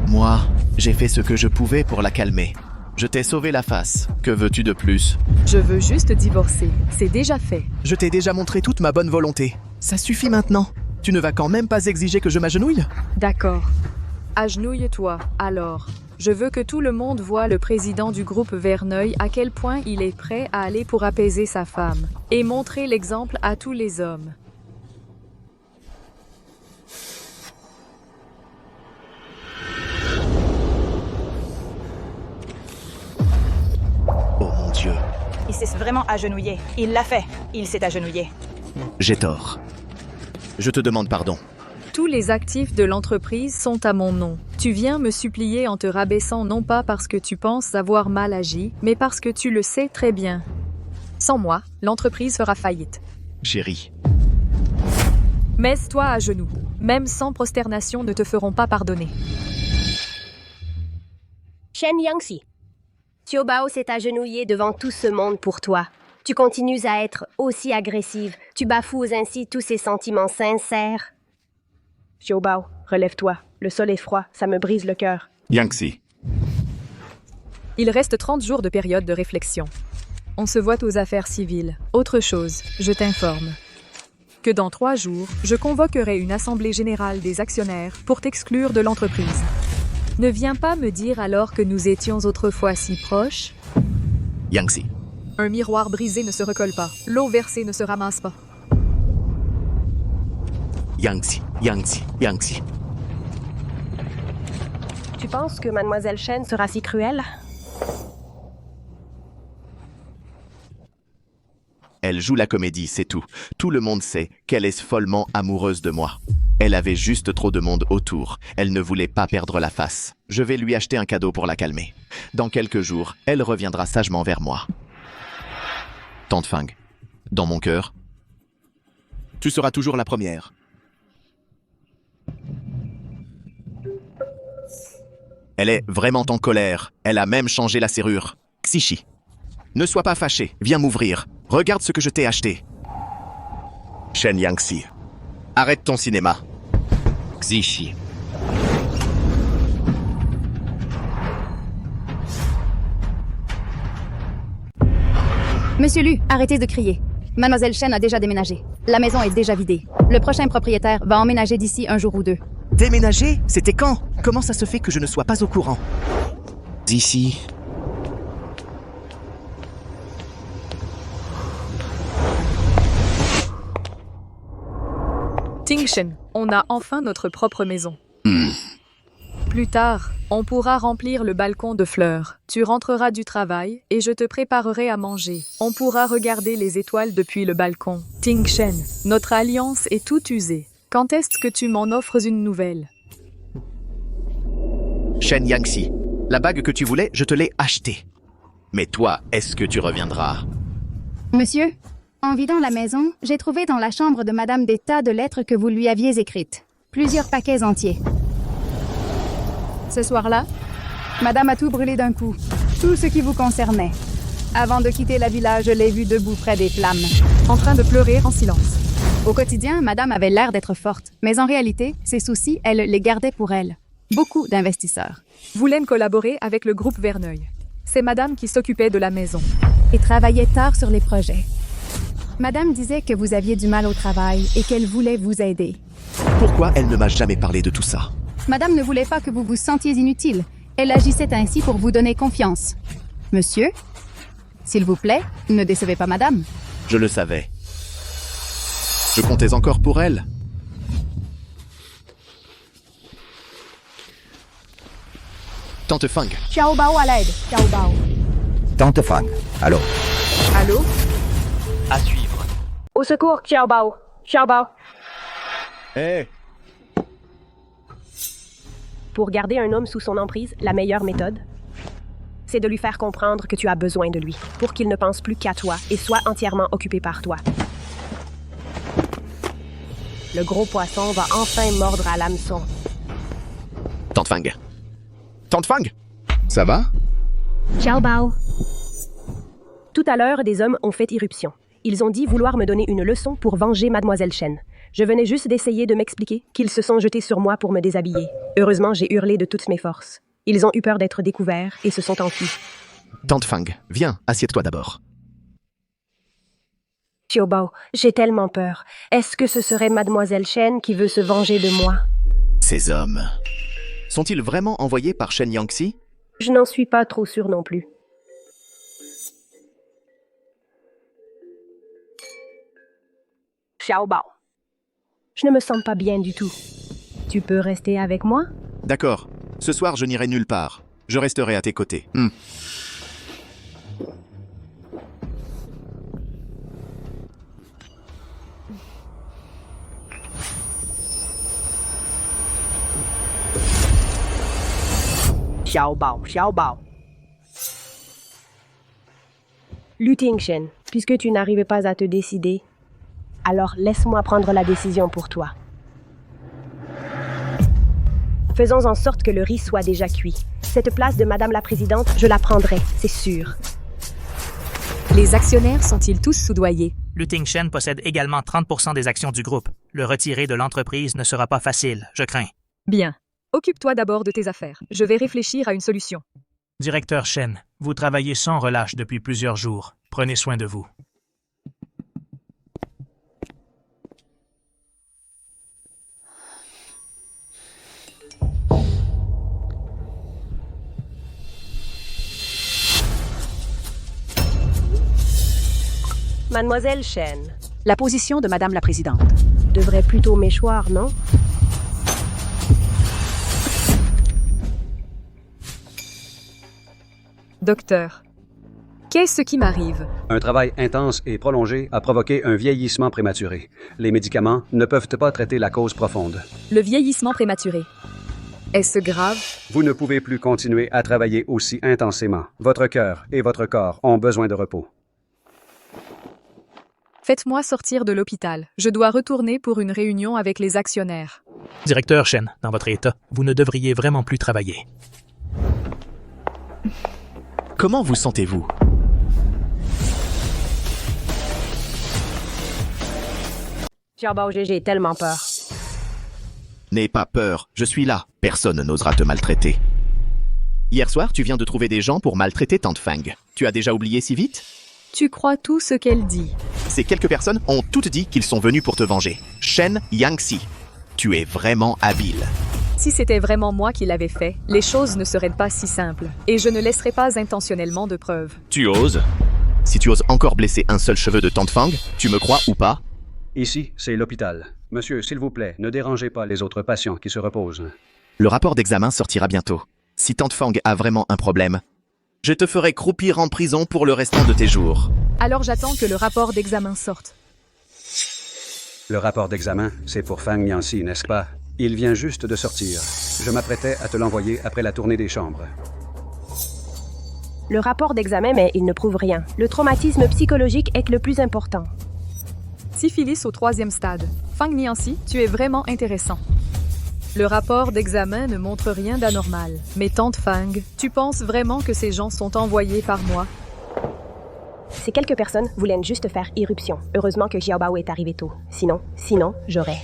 Moi, j'ai fait ce que je pouvais pour la calmer. Je t'ai sauvé la face. Que veux-tu de plus? Je veux juste divorcer. C'est déjà fait. Je t'ai déjà montré toute ma bonne volonté. Ça suffit maintenant. Tu ne vas quand même pas exiger que je m'agenouille? D'accord. Agenouille-toi, alors. Je veux que tout le monde voie le président du groupe Verneuil à quel point il est prêt à aller pour apaiser sa femme et montrer l'exemple à tous les hommes. Oh mon Dieu. Il s'est vraiment agenouillé. Il l'a fait. Il s'est agenouillé. J'ai tort. Je te demande pardon. Tous les actifs de l'entreprise sont à mon nom. Tu viens me supplier en te rabaissant non pas parce que tu penses avoir mal agi, mais parce que tu le sais très bien. Sans moi, l'entreprise fera faillite. Chérie. Mets-toi à genoux. Même sans prosternation ne te feront pas pardonner. Shen Yangxi. Xiao Bao s'est agenouillé devant tout ce monde pour toi. Tu continues à être aussi agressive. Tu bafoues ainsi tous ses sentiments sincères. Xiao Bao, relève-toi. Le sol est froid, ça me brise le cœur. Yangxi. Il reste 30 jours de période de réflexion. On se voit aux affaires civiles. Autre chose, je t'informe que dans 3 jours, je convoquerai une assemblée générale des actionnaires pour t'exclure de l'entreprise. Ne viens pas me dire alors que nous étions autrefois si proches. Yangxi. Un miroir brisé ne se recolle pas. L'eau versée ne se ramasse pas. Yangxi, Yangxi, Yangxi. Tu penses que Mademoiselle Shen sera si cruelle? Elle joue la comédie, c'est tout. Tout le monde sait qu'elle est follement amoureuse de moi. Elle avait juste trop de monde autour. Elle ne voulait pas perdre la face. Je vais lui acheter un cadeau pour la calmer. Dans quelques jours, elle reviendra sagement vers moi. Tante Fang, dans mon cœur, tu seras toujours la première. Elle est vraiment en colère. Elle a même changé la serrure. Xishi, ne sois pas fâché. Viens m'ouvrir. Regarde ce que je t'ai acheté. Shen Yangxi, arrête ton cinéma. Xishi. Monsieur Lu, arrêtez de crier. Mademoiselle Chen a déjà déménagé. La maison est déjà vidée. Le prochain propriétaire va emménager d'ici un jour ou deux. Déménager? C'était quand? Comment ça se fait que je ne sois pas au courant? D'ici. Tingshen, on a enfin notre propre maison. Plus tard, on pourra remplir le balcon de fleurs. Tu rentreras du travail et je te préparerai à manger. On pourra regarder les étoiles depuis le balcon. Tingshen, notre alliance est toute usée. Quand est-ce que tu m'en offres une nouvelle? Shen Yangxi, la bague que tu voulais, je te l'ai achetée. Mais toi, est-ce que tu reviendras? Monsieur, en vidant la maison, j'ai trouvé dans la chambre de Madame des tas de lettres que vous lui aviez écrites. Plusieurs paquets entiers. Ce soir-là, Madame a tout brûlé d'un coup. Tout ce qui vous concernait. Avant de quitter la villa, je l'ai vue debout près des flammes, en train de pleurer en silence. Au quotidien, Madame avait l'air d'être forte, mais en réalité, ses soucis, elle les gardait pour elle. Beaucoup d'investisseurs. Voulaient collaborer avec le groupe Verneuil. C'est Madame qui s'occupait de la maison. Et travaillait tard sur les projets. Madame disait que vous aviez du mal au travail et qu'elle voulait vous aider. Pourquoi elle ne m'a jamais parlé de tout ça? Madame ne voulait pas que vous vous sentiez inutile. Elle agissait ainsi pour vous donner confiance. Monsieur, s'il vous plaît, ne décevez pas Madame. Je le savais. Je comptais encore pour elle. Tante Fang. Xiao Bao à l'aide. Xiao Bao. Tante Fang, allô? Allô? À suivre. Au secours, Xiao Bao. Xiao Bao. Hé! Pour garder un homme sous son emprise, la meilleure méthode, c'est de lui faire comprendre que tu as besoin de lui, pour qu'il ne pense plus qu'à toi et soit entièrement occupé par toi. Le gros poisson va enfin mordre à l'hameçon. Tante Fang. Tante Fang? Ça va? Xiao Bao. Tout à l'heure, des hommes ont fait irruption. Ils ont dit vouloir me donner une leçon pour venger Mademoiselle Chen. Je venais juste d'essayer de m'expliquer qu'ils se sont jetés sur moi pour me déshabiller. Heureusement, j'ai hurlé de toutes mes forces. Ils ont eu peur d'être découverts et se sont enfuis. Tante Fang, viens, assieds-toi d'abord. Xiao Bao, j'ai tellement peur. Est-ce que ce serait Mademoiselle Chen qui veut se venger de moi? Ces hommes... sont-ils vraiment envoyés par Shen Yangxi? Je n'en suis pas trop sûre non plus. Xiao Bao. Je ne me sens pas bien du tout. Tu peux rester avec moi? D'accord. Ce soir, je n'irai nulle part. Je resterai à tes côtés. Xiao Bao, Xiao Bao. Lu Tingshen, puisque tu n'arrives pas à te décider, alors laisse-moi prendre la décision pour toi. Faisons en sorte que le riz soit déjà cuit. Cette place de Madame la Présidente, je la prendrai, c'est sûr. Les actionnaires sont-ils tous soudoyés? Lu Tingshen possède également 30% des actions du groupe. Le retirer de l'entreprise ne sera pas facile, je crains. Bien. Occupe-toi d'abord de tes affaires. Je vais réfléchir à une solution. Directeur Shen, vous travaillez sans relâche depuis plusieurs jours. Prenez soin de vous. Mademoiselle Chen. La position de Madame la Présidente. Devrait plutôt m'échoir, non? Docteur, qu'est-ce qui m'arrive? Un travail intense et prolongé a provoqué un vieillissement prématuré. Les médicaments ne peuvent pas traiter la cause profonde. Le vieillissement prématuré. Est-ce grave? Vous ne pouvez plus continuer à travailler aussi intensément. Votre cœur et votre corps ont besoin de repos. Faites-moi sortir de l'hôpital. Je dois retourner pour une réunion avec les actionnaires. Directeur Shen, dans votre état, vous ne devriez vraiment plus travailler. Comment vous sentez-vous? Xiao Bao, j'ai tellement peur. N'aie pas peur, je suis là. Personne n'osera te maltraiter. Hier soir, tu viens de trouver des gens pour maltraiter Tante Fang. Tu as déjà oublié si vite? Tu crois tout ce qu'elle dit. Ces quelques personnes ont toutes dit qu'ils sont venus pour te venger. Shen Yangxi, tu es vraiment habile. Si c'était vraiment moi qui l'avais fait, les choses ne seraient pas si simples. Et je ne laisserai pas intentionnellement de preuves. Tu oses? Si tu oses encore blesser un seul cheveu de Tante Fang, tu me crois ou pas? Ici, c'est l'hôpital. Monsieur, s'il vous plaît, ne dérangez pas les autres patients qui se reposent. Le rapport d'examen sortira bientôt. Si Tante Fang a vraiment un problème, je te ferai croupir en prison pour le restant de tes jours. Alors j'attends que le rapport d'examen sorte. Le rapport d'examen, c'est pour Fang Yanxi, n'est-ce pas? Il vient juste de sortir. Je m'apprêtais à te l'envoyer après la tournée des chambres. Le rapport d'examen, mais il ne prouve rien. Le traumatisme psychologique est le plus important. Syphilis au 3e stade. Fang Nianxi, tu es vraiment intéressant. Le rapport d'examen ne montre rien d'anormal. Mais Tante Fang, tu penses vraiment que ces gens sont envoyés par moi? Ces quelques personnes voulaient juste faire irruption. Heureusement que Xiaobao est arrivé tôt. Sinon, j'aurais...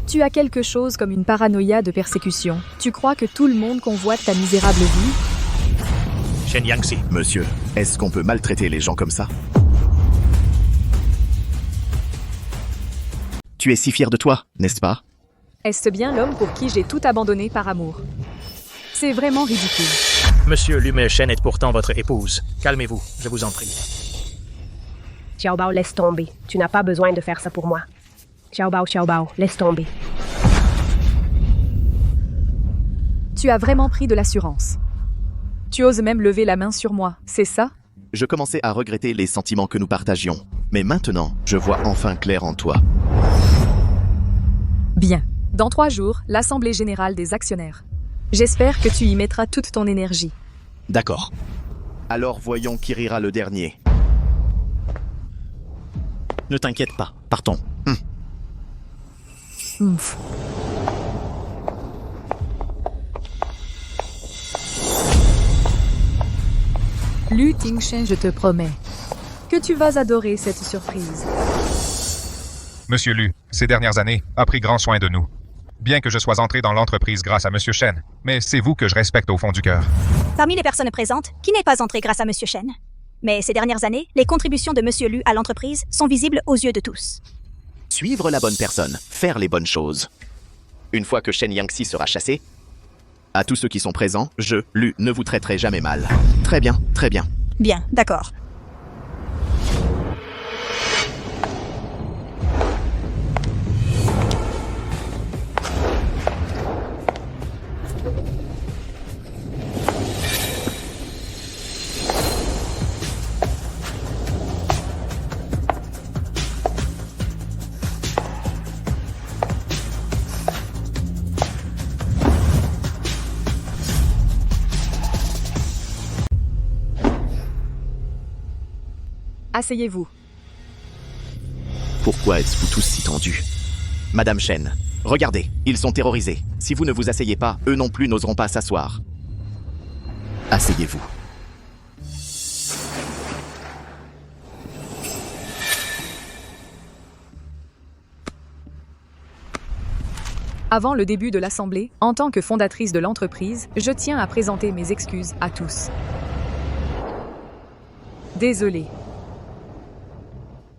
Tu as quelque chose comme une paranoïa de persécution. Tu crois que tout le monde convoite ta misérable vie? Shen Yangxi. Monsieur, est-ce qu'on peut maltraiter les gens comme ça? Tu es si fier de toi, n'est-ce pas? Est-ce bien l'homme pour qui j'ai tout abandonné par amour? C'est vraiment ridicule. Monsieur Lu Shen est pourtant votre épouse. Calmez-vous, je vous en prie. Xiaobao, laisse tomber. Tu n'as pas besoin de faire ça pour moi. Xiaobao, laisse tomber. Tu as vraiment pris de l'assurance. Tu oses même lever la main sur moi, c'est ça? Je commençais à regretter les sentiments que nous partagions. Mais maintenant, je vois enfin clair en toi. Bien. Dans 3 jours, l'Assemblée générale des actionnaires. J'espère que tu y mettras toute ton énergie. D'accord. Alors voyons qui rira le dernier. Ne t'inquiète pas, partons. Ouf. Lu Tingshen, je te promets que tu vas adorer cette surprise. Monsieur Lu, ces dernières années, a pris grand soin de nous. Bien que je sois entré dans l'entreprise grâce à Monsieur Shen, mais c'est vous que je respecte au fond du cœur. Parmi les personnes présentes, qui n'est pas entré grâce à Monsieur Shen? Mais ces dernières années, les contributions de Monsieur Lu à l'entreprise sont visibles aux yeux de tous. Suivre la bonne personne, faire les bonnes choses. Une fois que Shen Yangxi sera chassé, à tous ceux qui sont présents, je, Lu, ne vous traiterai jamais mal. Très bien, très bien. Bien, d'accord. Asseyez-vous. Pourquoi êtes-vous tous si tendus? Madame Shen, regardez, ils sont terrorisés. Si vous ne vous asseyez pas, eux non plus n'oseront pas s'asseoir. Asseyez-vous. Avant le début de l'Assemblée, en tant que fondatrice de l'entreprise, je tiens à présenter mes excuses à tous. Désolée.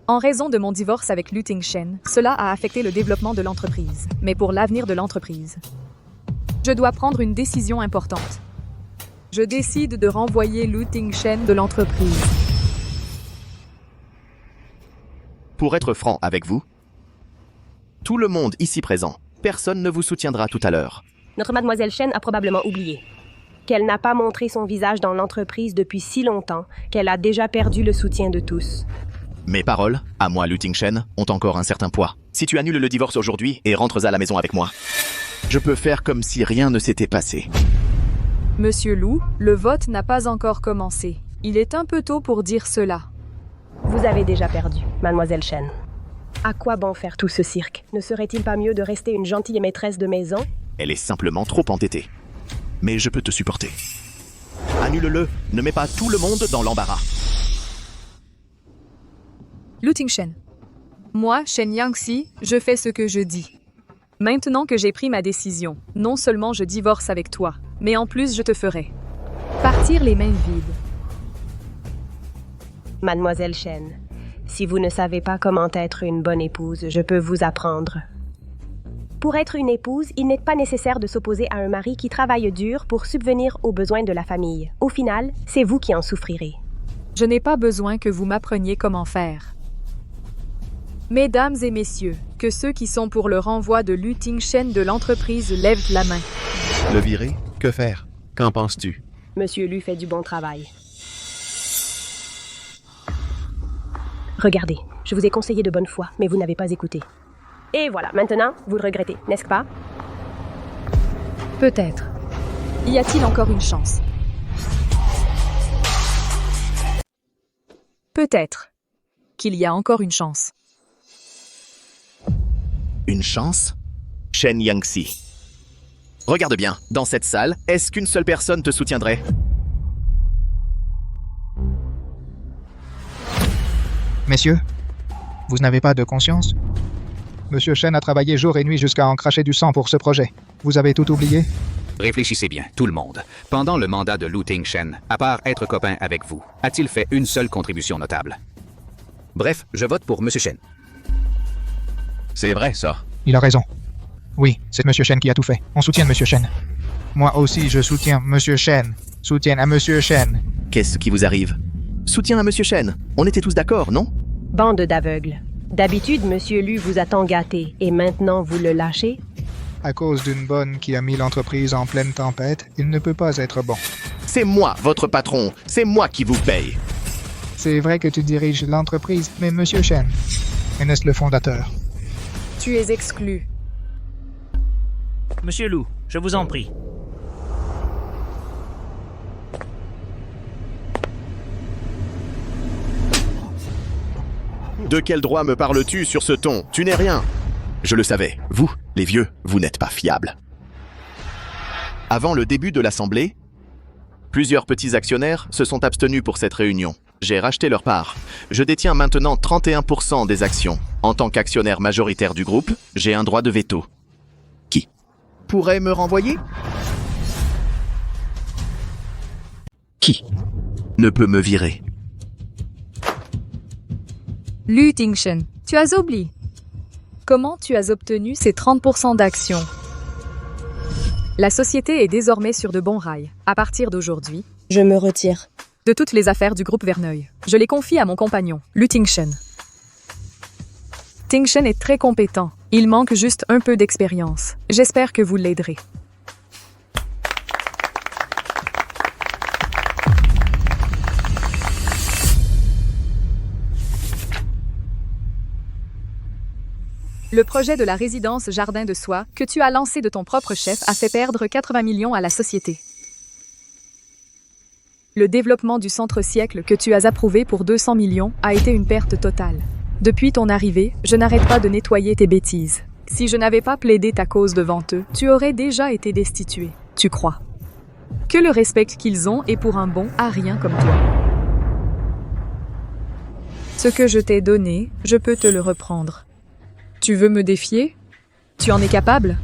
En raison de mon divorce avec Lu Tingshen, cela a affecté le développement de l'entreprise, mais pour l'avenir de l'entreprise. Je dois prendre une décision importante. Je décide de renvoyer Lu Tingshen de l'entreprise. Pour être franc avec vous, tout le monde ici présent, personne ne vous soutiendra tout à l'heure. Notre mademoiselle Shen a probablement oublié qu'elle n'a pas montré son visage dans l'entreprise depuis si longtemps qu'elle a déjà perdu le soutien de tous. Mes paroles, à moi Lu Tingshen, ont encore un certain poids. Si tu annules le divorce aujourd'hui et rentres à la maison avec moi, je peux faire comme si rien ne s'était passé. Monsieur Lu, le vote n'a pas encore commencé. Il est un peu tôt pour dire cela. Vous avez déjà perdu, mademoiselle Shen. À quoi bon faire tout ce cirque? Ne serait-il pas mieux de rester une gentille maîtresse de maison? Elle est simplement trop entêtée. Mais je peux te supporter. Annule-le, ne mets pas tout le monde dans l'embarras. Lu Tingshen, Moi, Shen Yangxi, je fais ce que je dis. Maintenant que j'ai pris ma décision, non seulement je divorce avec toi, mais en plus je te ferai partir les mains vides. Mademoiselle Shen, si vous ne savez pas comment être une bonne épouse, je peux vous apprendre. Pour être une épouse, il n'est pas nécessaire de s'opposer à un mari qui travaille dur pour subvenir aux besoins de la famille. Au final, c'est vous qui en souffrirez. Je n'ai pas besoin que vous m'appreniez comment faire. Mesdames et messieurs, que ceux qui sont pour le renvoi de Lu Tingshen de l'entreprise lèvent la main. Le virer? Que faire? Qu'en penses-tu? Monsieur Lu fait du bon travail. Regardez, je vous ai conseillé de bonne foi, mais vous n'avez pas écouté. Et voilà, maintenant, vous le regrettez, n'est-ce pas? Peut-être. Y a-t-il encore une chance? Peut-être qu'il y a encore une chance. Une chance? Shen Yangxi. Regarde bien, dans cette salle, est-ce qu'une seule personne te soutiendrait? Messieurs, vous n'avez pas de conscience? Monsieur Shen a travaillé jour et nuit jusqu'à en cracher du sang pour ce projet. Vous avez tout oublié? Réfléchissez bien, tout le monde. Pendant le mandat de Lu Tingshen, à part être copain avec vous, a-t-il fait une seule contribution notable? Bref, je vote pour Monsieur Shen. C'est vrai, ça. Il a raison. Oui, c'est Monsieur Shen qui a tout fait. On soutient Monsieur Shen. Moi aussi, je soutiens Monsieur Shen. Soutien à Monsieur Shen. Qu'est-ce qui vous arrive? Soutien à Monsieur Shen. On était tous d'accord, non? Bande d'aveugles. D'habitude, Monsieur Lu vous a tant gâté, et maintenant vous le lâchez? À cause d'une bonne qui a mis l'entreprise en pleine tempête, il ne peut pas être bon. C'est moi, votre patron. C'est moi qui vous paye. C'est vrai que tu diriges l'entreprise, mais Monsieur Shen est le fondateur. Tu es exclu. Monsieur Lu, je vous en prie. De quel droit me parles-tu sur ce ton? Tu n'es rien. Je le savais. Vous, les vieux, vous n'êtes pas fiables. Avant le début de l'Assemblée, plusieurs petits actionnaires se sont abstenus pour cette réunion. J'ai racheté leur part. Je détiens maintenant 31% des actions. En tant qu'actionnaire majoritaire du groupe, j'ai un droit de veto. Qui pourrait me renvoyer? Qui ne peut me virer? Lu Tingshen, tu as oublié. Comment tu as obtenu ces 30% d'actions? La société est désormais sur de bons rails. À partir d'aujourd'hui, je me retire de toutes les affaires du groupe Verneuil. Je les confie à mon compagnon, Lu Tingshen. Tingshen est très compétent. Il manque juste un peu d'expérience. J'espère que vous l'aiderez. Le projet de la résidence Jardin de Soie que tu as lancé de ton propre chef a fait perdre 80 millions à la société. Le développement du centre siècle que tu as approuvé pour 200 millions a été une perte totale. Depuis ton arrivée, je n'arrête pas de nettoyer tes bêtises. Si je n'avais pas plaidé ta cause devant eux, tu aurais déjà été destitué, tu crois. Que le respect qu'ils ont est pour un bon à rien comme toi. Ce que je t'ai donné, je peux te le reprendre. Tu veux me défier? Tu en es capable?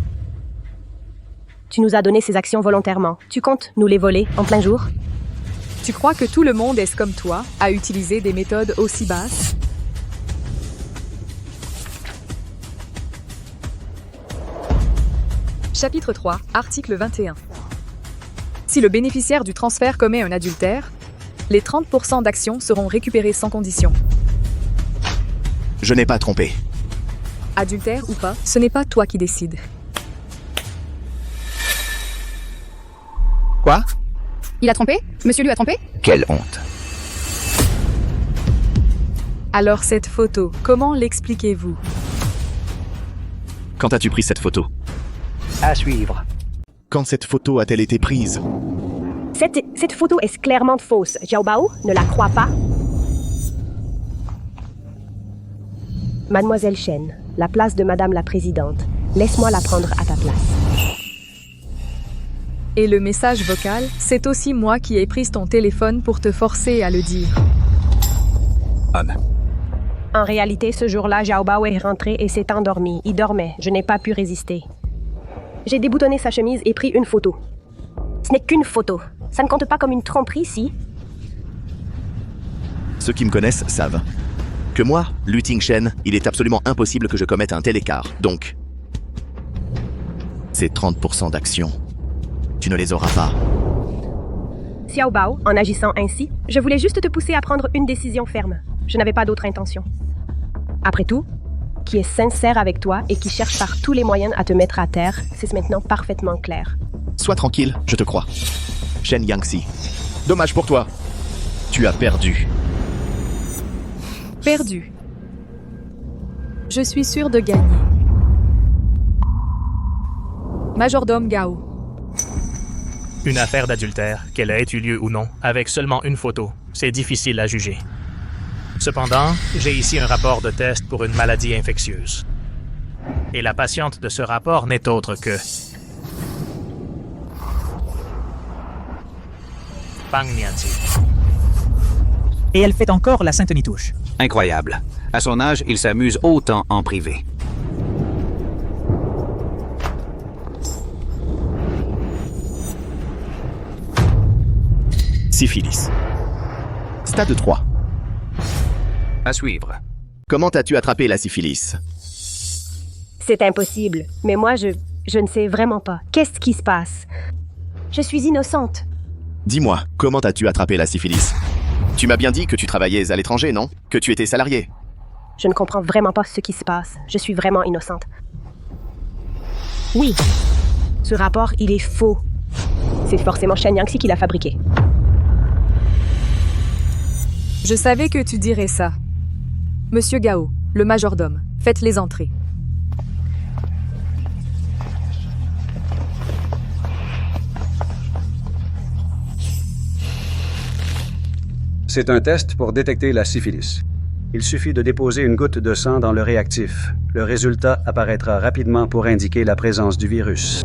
Tu nous as donné ces actions volontairement. Tu comptes nous les voler en plein jour? Tu crois que tout le monde est comme toi, à utiliser des méthodes aussi basses? Chapitre 3, article 21. Si le bénéficiaire du transfert commet un adultère, les 30% d'actions seront récupérées sans condition. Je n'ai pas trompé. Adultère ou pas, ce n'est pas toi qui décides. Quoi? Il a trompé? Monsieur Lu a trompé? Quelle honte. Alors cette photo, comment l'expliquez-vous? Quand as-tu pris cette photo? À suivre. Quand cette photo a-t-elle été prise? Cette photo est clairement fausse. Xiaobao, ne la crois pas? Mademoiselle Shen, la place de Madame la Présidente. Laisse-moi la prendre à ta place. Et le message vocal, c'est aussi moi qui ai pris ton téléphone pour te forcer à le dire. Homme. En réalité, ce jour-là, Xiaobao est rentré et s'est endormi. Il dormait. Je n'ai pas pu résister. J'ai déboutonné sa chemise et pris une photo. Ce n'est qu'une photo. Ça ne compte pas comme une tromperie, si? Ceux qui me connaissent savent que moi, Lu Tingshen, il est absolument impossible que je commette un tel écart. Donc, ces 30% d'actions, tu ne les auras pas. Xiaobao, en agissant ainsi, je voulais juste te pousser à prendre une décision ferme. Je n'avais pas d'autre intention. Après tout, qui est sincère avec toi et qui cherche par tous les moyens à te mettre à terre, c'est maintenant parfaitement clair. Sois tranquille, je te crois. Shen Yangxi. Dommage pour toi. Tu as perdu. Perdu. Je suis sûre de gagner. Majordome Gao. Une affaire d'adultère, qu'elle ait eu lieu ou non, avec seulement une photo, c'est difficile à juger. Cependant, j'ai ici un rapport de test pour une maladie infectieuse. Et la patiente de ce rapport n'est autre que Fang Nianzi. Et elle fait encore la Sainte Nitouche. Incroyable. À son âge, il s'amuse autant en privé. Syphilis. Stade 3. À suivre. Comment as-tu attrapé la syphilis? C'est impossible. Mais moi, je ne sais vraiment pas. Qu'est-ce qui se passe? Je suis innocente. Dis-moi, comment as-tu attrapé la syphilis? Tu m'as bien dit que tu travaillais à l'étranger, non? Que tu étais salarié. Je ne comprends vraiment pas ce qui se passe. Je suis vraiment innocente. Oui. Ce rapport, il est faux. C'est forcément Shen Yangxi qui l'a fabriqué. Je savais que tu dirais ça. Monsieur Gao, le majordome, faites les entrées. C'est un test pour détecter la syphilis. Il suffit de déposer une goutte de sang dans le réactif. Le résultat apparaîtra rapidement pour indiquer la présence du virus.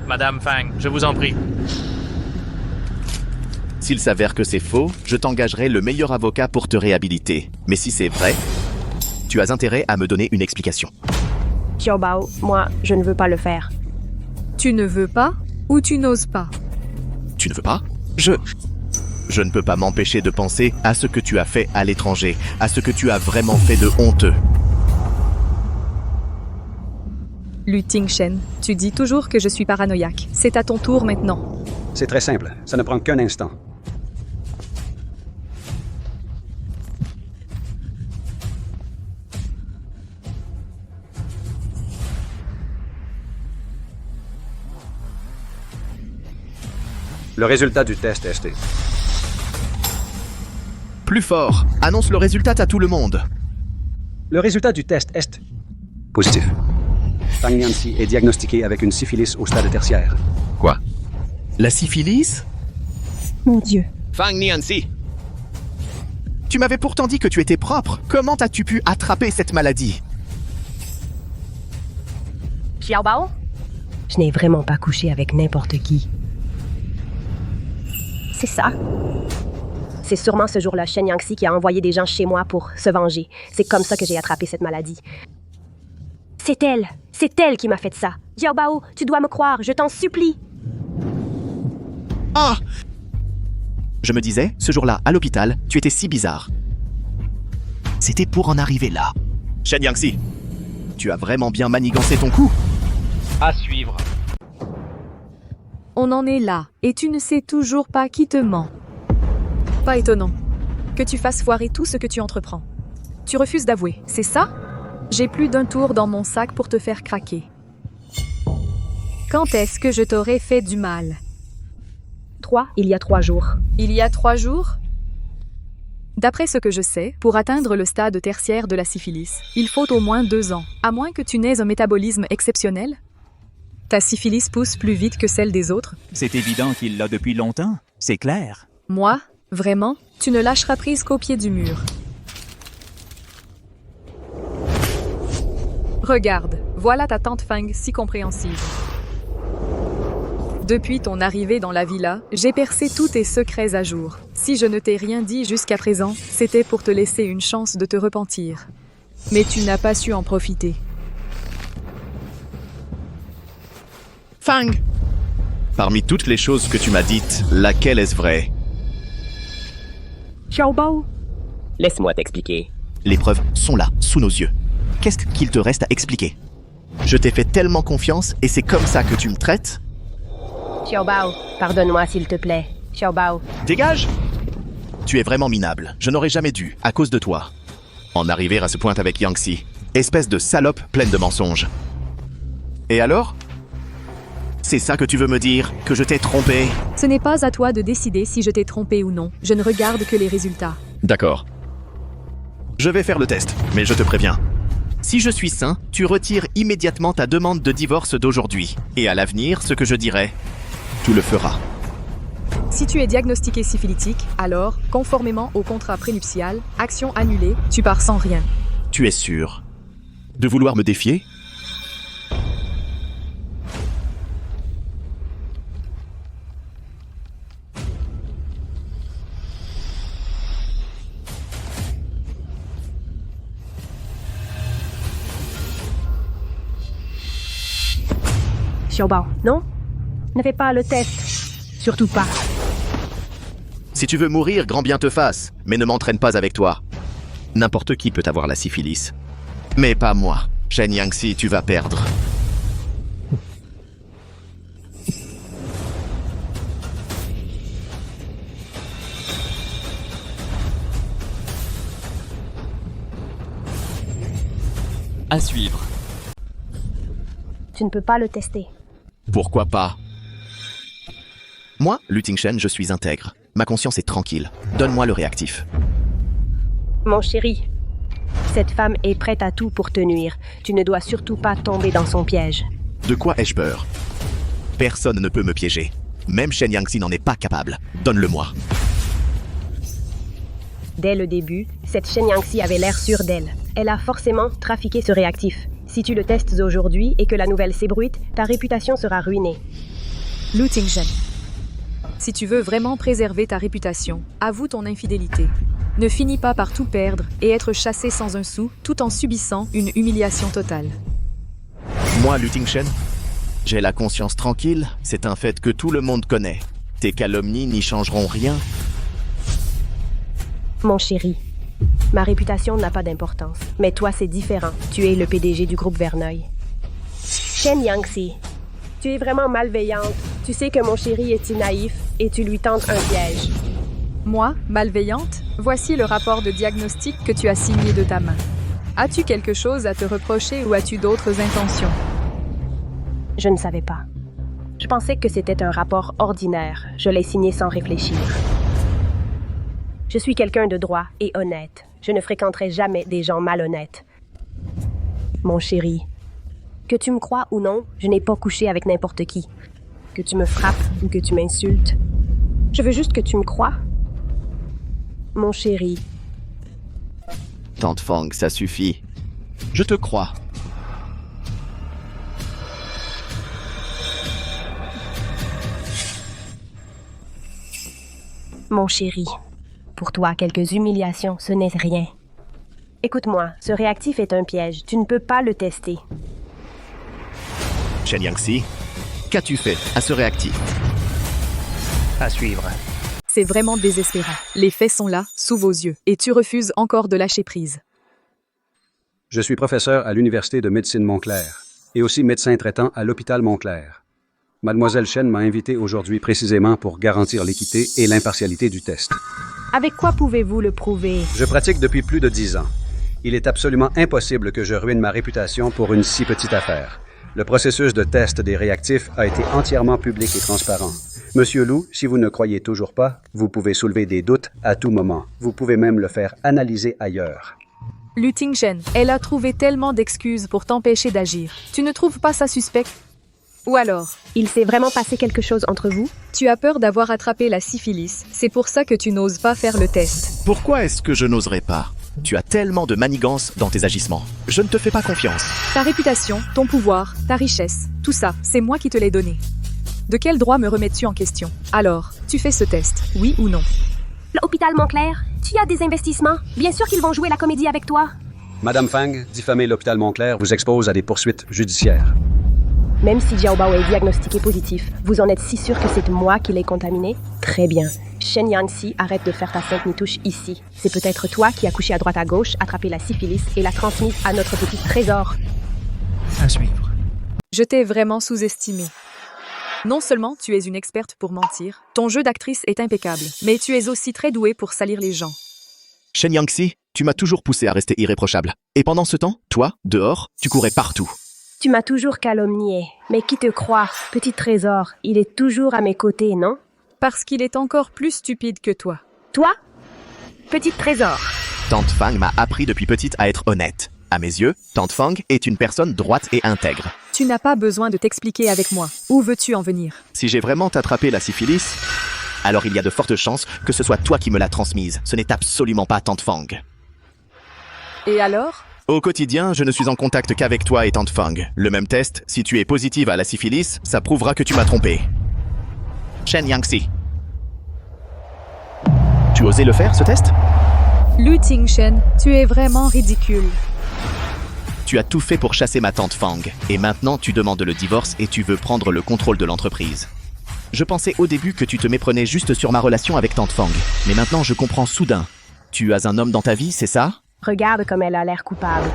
Madame Fang, je vous en prie. S'il s'avère que c'est faux, je t'engagerai le meilleur avocat pour te réhabiliter. Mais si c'est vrai, tu as intérêt à me donner une explication. Xiaobao, moi, je ne veux pas le faire. Tu ne veux pas ou tu n'oses pas? Tu ne veux pas? Je ne peux pas m'empêcher de penser à ce que tu as fait à l'étranger, à ce que tu as vraiment fait de honteux. Lu Tingshen, tu dis toujours que je suis paranoïaque. C'est à ton tour maintenant. C'est très simple. Ça ne prend qu'un instant. Le résultat du test est... Plus fort, annonce le résultat à tout le monde. Le résultat du test est... positif. Fang Nianzi est diagnostiqué avec une syphilis au stade tertiaire. Quoi? La syphilis? Mon Dieu. Fang Nianzi! Tu m'avais pourtant dit que tu étais propre. Comment as-tu pu attraper cette maladie? Xiaobao? Je n'ai vraiment pas couché avec n'importe qui. C'est ça. C'est sûrement ce jour-là Shen Yangxi qui a envoyé des gens chez moi pour se venger. C'est comme ça que j'ai attrapé cette maladie. C'est elle qui m'a fait ça. Xiaobao, tu dois me croire, je t'en supplie. Ah! Je me disais, ce jour-là, à l'hôpital, tu étais si bizarre. C'était pour en arriver là. Shen Yangxi, tu as vraiment bien manigancé ton coup. À suivre. On en est là, et tu ne sais toujours pas qui te ment. Pas étonnant que tu fasses foirer tout ce que tu entreprends. Tu refuses d'avouer, c'est ça? J'ai plus d'un tour dans mon sac pour te faire craquer. Quand est-ce que je t'aurais fait du mal? Il y a 3 jours. Il y a 3 jours? D'après ce que je sais, pour atteindre le stade tertiaire de la syphilis, il faut au moins 2 ans, à moins que tu n'aies un métabolisme exceptionnel. Ta syphilis pousse plus vite que celle des autres? C'est évident qu'il l'a depuis longtemps, c'est clair. Moi? Vraiment? Tu ne lâcheras prise qu'au pied du mur. Regarde, voilà ta tante Fang si compréhensive. Depuis ton arrivée dans la villa, j'ai percé tous tes secrets à jour. Si je ne t'ai rien dit jusqu'à présent, c'était pour te laisser une chance de te repentir. Mais tu n'as pas su en profiter. Fang! Parmi toutes les choses que tu m'as dites, laquelle est-ce vraie? Xiaobao, Laisse-moi t'expliquer. Les preuves sont là, sous nos yeux. Qu'est-ce qu'il te reste à expliquer? Je t'ai fait tellement confiance et c'est comme ça que tu me traites? Xiaobao, pardonne-moi s'il te plaît. Xiaobao. Dégage! Tu es vraiment minable. Je n'aurais jamais dû, à cause de toi, en arriver à ce point avec Yangxi. Espèce de salope pleine de mensonges. Et alors? C'est ça que tu veux me dire? Que je t'ai trompé? Ce n'est pas à toi de décider si je t'ai trompé ou non. Je ne regarde que les résultats. D'accord. Je vais faire le test, mais je te préviens. Si je suis sain, tu retires immédiatement ta demande de divorce d'aujourd'hui. Et à l'avenir, ce que je dirai, tu le feras. Si tu es diagnostiqué syphilitique, alors, conformément au contrat prénuptial, action annulée, tu pars sans rien. Tu es sûr de vouloir me défier? Xiaobao, non? Ne fais pas le test. Surtout pas. Si tu veux mourir, grand bien te fasse, mais ne m'entraîne pas avec toi. N'importe qui peut avoir la syphilis. Mais pas moi. Shen Yangxi, tu vas perdre. À suivre. Tu ne peux pas le tester. Pourquoi pas? Moi, Lu Tingshen, je suis intègre. Ma conscience est tranquille. Donne-moi le réactif. Mon chéri, cette femme est prête à tout pour te nuire. Tu ne dois surtout pas tomber dans son piège. De quoi ai-je peur? Personne ne peut me piéger. Même Shen Yangxi n'en est pas capable. Donne-le-moi. Dès le début, cette Shen Yangxi avait l'air sûre d'elle. Elle a forcément trafiqué ce réactif. Si tu le testes aujourd'hui et que la nouvelle s'ébruite, ta réputation sera ruinée. Lu Tingshen. Si tu veux vraiment préserver ta réputation, avoue ton infidélité. Ne finis pas par tout perdre et être chassé sans un sou, tout en subissant une humiliation totale. Moi, Lu Tingshen, j'ai la conscience tranquille, c'est un fait que tout le monde connaît. Tes calomnies n'y changeront rien. Mon chéri, ma réputation n'a pas d'importance. Mais toi, c'est différent. Tu es le PDG du groupe Verneuil. Shen Yangxi, tu es vraiment malveillante. Tu sais que mon chéri est naïf et tu lui tentes un piège. Moi, malveillante? Voici le rapport de diagnostic que tu as signé de ta main. As-tu quelque chose à te reprocher ou as-tu d'autres intentions? Je ne savais pas. Je pensais que c'était un rapport ordinaire. Je l'ai signé sans réfléchir. Je suis quelqu'un de droit et honnête. Je ne fréquenterai jamais des gens malhonnêtes. Mon chéri, que tu me crois ou non, je n'ai pas couché avec n'importe qui. Que tu me frappes ou que tu m'insultes. Je veux juste que tu me crois. Mon chéri. Tante Fang, ça suffit. Je te crois. Mon chéri, pour toi, quelques humiliations, ce n'est rien. Écoute-moi, ce réactif est un piège. Tu ne peux pas le tester. Shen Yangxi, qu'as-tu fait à ce réactif? À suivre. C'est vraiment désespérant. Les faits sont là, sous vos yeux, et tu refuses encore de lâcher prise. Je suis professeur à l'Université de médecine Montclair et aussi médecin traitant à l'hôpital Montclair. Mademoiselle Shen m'a invité aujourd'hui précisément pour garantir l'équité et l'impartialité du test. Avec quoi pouvez-vous le prouver? Je pratique depuis plus de 10 ans. Il est absolument impossible que je ruine ma réputation pour une si petite affaire. Le processus de test des réactifs a été entièrement public et transparent. Monsieur Lu, si vous ne croyez toujours pas, vous pouvez soulever des doutes à tout moment. Vous pouvez même le faire analyser ailleurs. Lu Tingshen, elle a trouvé tellement d'excuses pour t'empêcher d'agir. Tu ne trouves pas ça suspect? Ou alors? Il s'est vraiment passé quelque chose entre vous? Tu as peur d'avoir attrapé la syphilis, c'est pour ça que tu n'oses pas faire le test. Pourquoi est-ce que je n'oserais pas? Tu as tellement de manigance dans tes agissements. Je ne te fais pas confiance. Ta réputation, ton pouvoir, ta richesse, tout ça, c'est moi qui te l'ai donné. De quel droit me remets-tu en question? Alors, tu fais ce test, oui ou non? L'hôpital Montclair, tu as des investissements. Bien sûr qu'ils vont jouer la comédie avec toi. Madame Fang, diffamer l'hôpital Montclair vous expose à des poursuites judiciaires. Même si Xiaobao est diagnostiqué positif, vous en êtes si sûr que c'est moi qui l'ai contaminé? Très bien. Shen Yangxi, arrête de faire ta sainte nitouche ici. C'est peut-être toi qui as couché à droite à gauche, attrapé la syphilis et l'a transmise à notre petit trésor. À suivre. Je t'ai vraiment sous-estimé. Non seulement tu es une experte pour mentir, ton jeu d'actrice est impeccable, mais tu es aussi très douée pour salir les gens. Shen Yangxi, tu m'as toujours poussé à rester irréprochable. Et pendant ce temps, toi, dehors, tu courais partout. Tu m'as toujours calomnié. Mais qui te croit? Petit trésor, il est toujours à mes côtés, non? Parce qu'il est encore plus stupide que toi. Toi? Petit trésor. Tante Fang m'a appris depuis petite à être honnête. À mes yeux, Tante Fang est une personne droite et intègre. Tu n'as pas besoin de t'expliquer avec moi. Où veux-tu en venir? Si j'ai vraiment attrapé la syphilis, alors il y a de fortes chances que ce soit toi qui me l'as transmise. Ce n'est absolument pas Tante Fang. Et alors? Au quotidien, je ne suis en contact qu'avec toi et Tante Fang. Le même test, si tu es positive à la syphilis, ça prouvera que tu m'as trompé. Shen Yangxi. Tu osais le faire, ce test? Lu Tingshen, tu es vraiment ridicule. Tu as tout fait pour chasser ma tante Fang, et maintenant tu demandes le divorce et tu veux prendre le contrôle de l'entreprise. Je pensais au début que tu te méprenais juste sur ma relation avec tante Fang, mais maintenant je comprends soudain. Tu as un homme dans ta vie, c'est ça? Regarde comme elle a l'air coupable.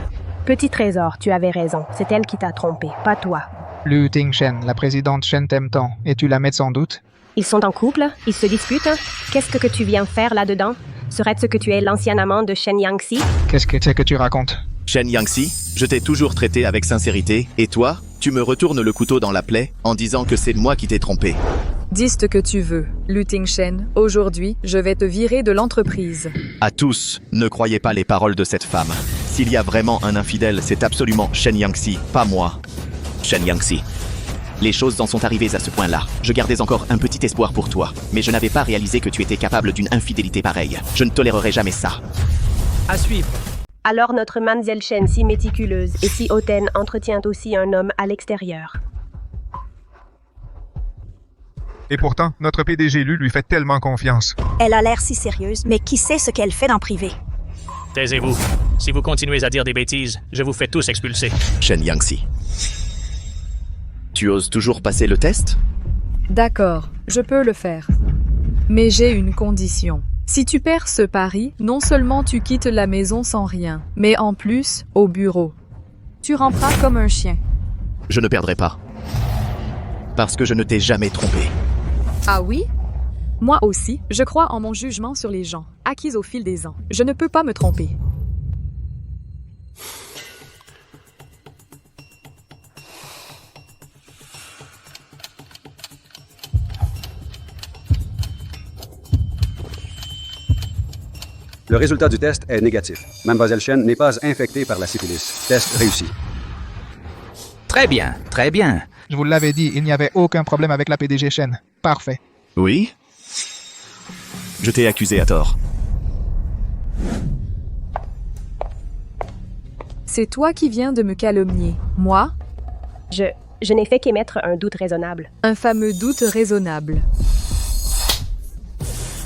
Petit trésor, tu avais raison. C'est elle qui t'a trompé, pas toi. Lu Tingshen, la présidente Shen t'aime tant, et tu la mets sans doute? Ils sont en couple, ils se disputent. Qu'est-ce que tu viens faire là-dedans? Serait-ce que tu es l'ancien amant de Shen Yangxi? Qu'est-ce que c'est que tu racontes? Shen Yangxi, je t'ai toujours traité avec sincérité, et toi, tu me retournes le couteau dans la plaie en disant que c'est moi qui t'ai trompé. Dis ce que tu veux, Lu Tingshen. Aujourd'hui, je vais te virer de l'entreprise. À tous, ne croyez pas les paroles de cette femme. S'il y a vraiment un infidèle, c'est absolument Shen Yangxi, pas moi. Shen Yangxi. Les choses en sont arrivées à ce point-là. Je gardais encore un petit espoir pour toi, mais je n'avais pas réalisé que tu étais capable d'une infidélité pareille. Je ne tolérerai jamais ça. À suivre. Alors notre Mademoiselle Shen, si méticuleuse et si hautaine, entretient aussi un homme à l'extérieur. Et pourtant, notre PDG lui fait tellement confiance. Elle a l'air si sérieuse, mais qui sait ce qu'elle fait dans privé? Taisez-vous. Si vous continuez à dire des bêtises, je vous fais tous expulser. Shen Yangxi. Tu oses toujours passer le test? D'accord, je peux le faire. Mais j'ai une condition. Si tu perds ce pari, non seulement tu quittes la maison sans rien, mais en plus, au bureau. Tu ramperas comme un chien. Je ne perdrai pas. Parce que je ne t'ai jamais trompé. Ah oui? Moi aussi, je crois en mon jugement sur les gens, acquis au fil des ans. Je ne peux pas me tromper. Le résultat du test est négatif. Mademoiselle Shen n'est pas infectée par la syphilis. Test réussi. Très bien, très bien. Je vous l'avais dit, il n'y avait aucun problème avec la PDG Shen. Parfait. Oui? Je t'ai accusé à tort. C'est toi qui viens de me calomnier. Moi? Je n'ai fait qu'émettre un doute raisonnable. Un fameux doute raisonnable.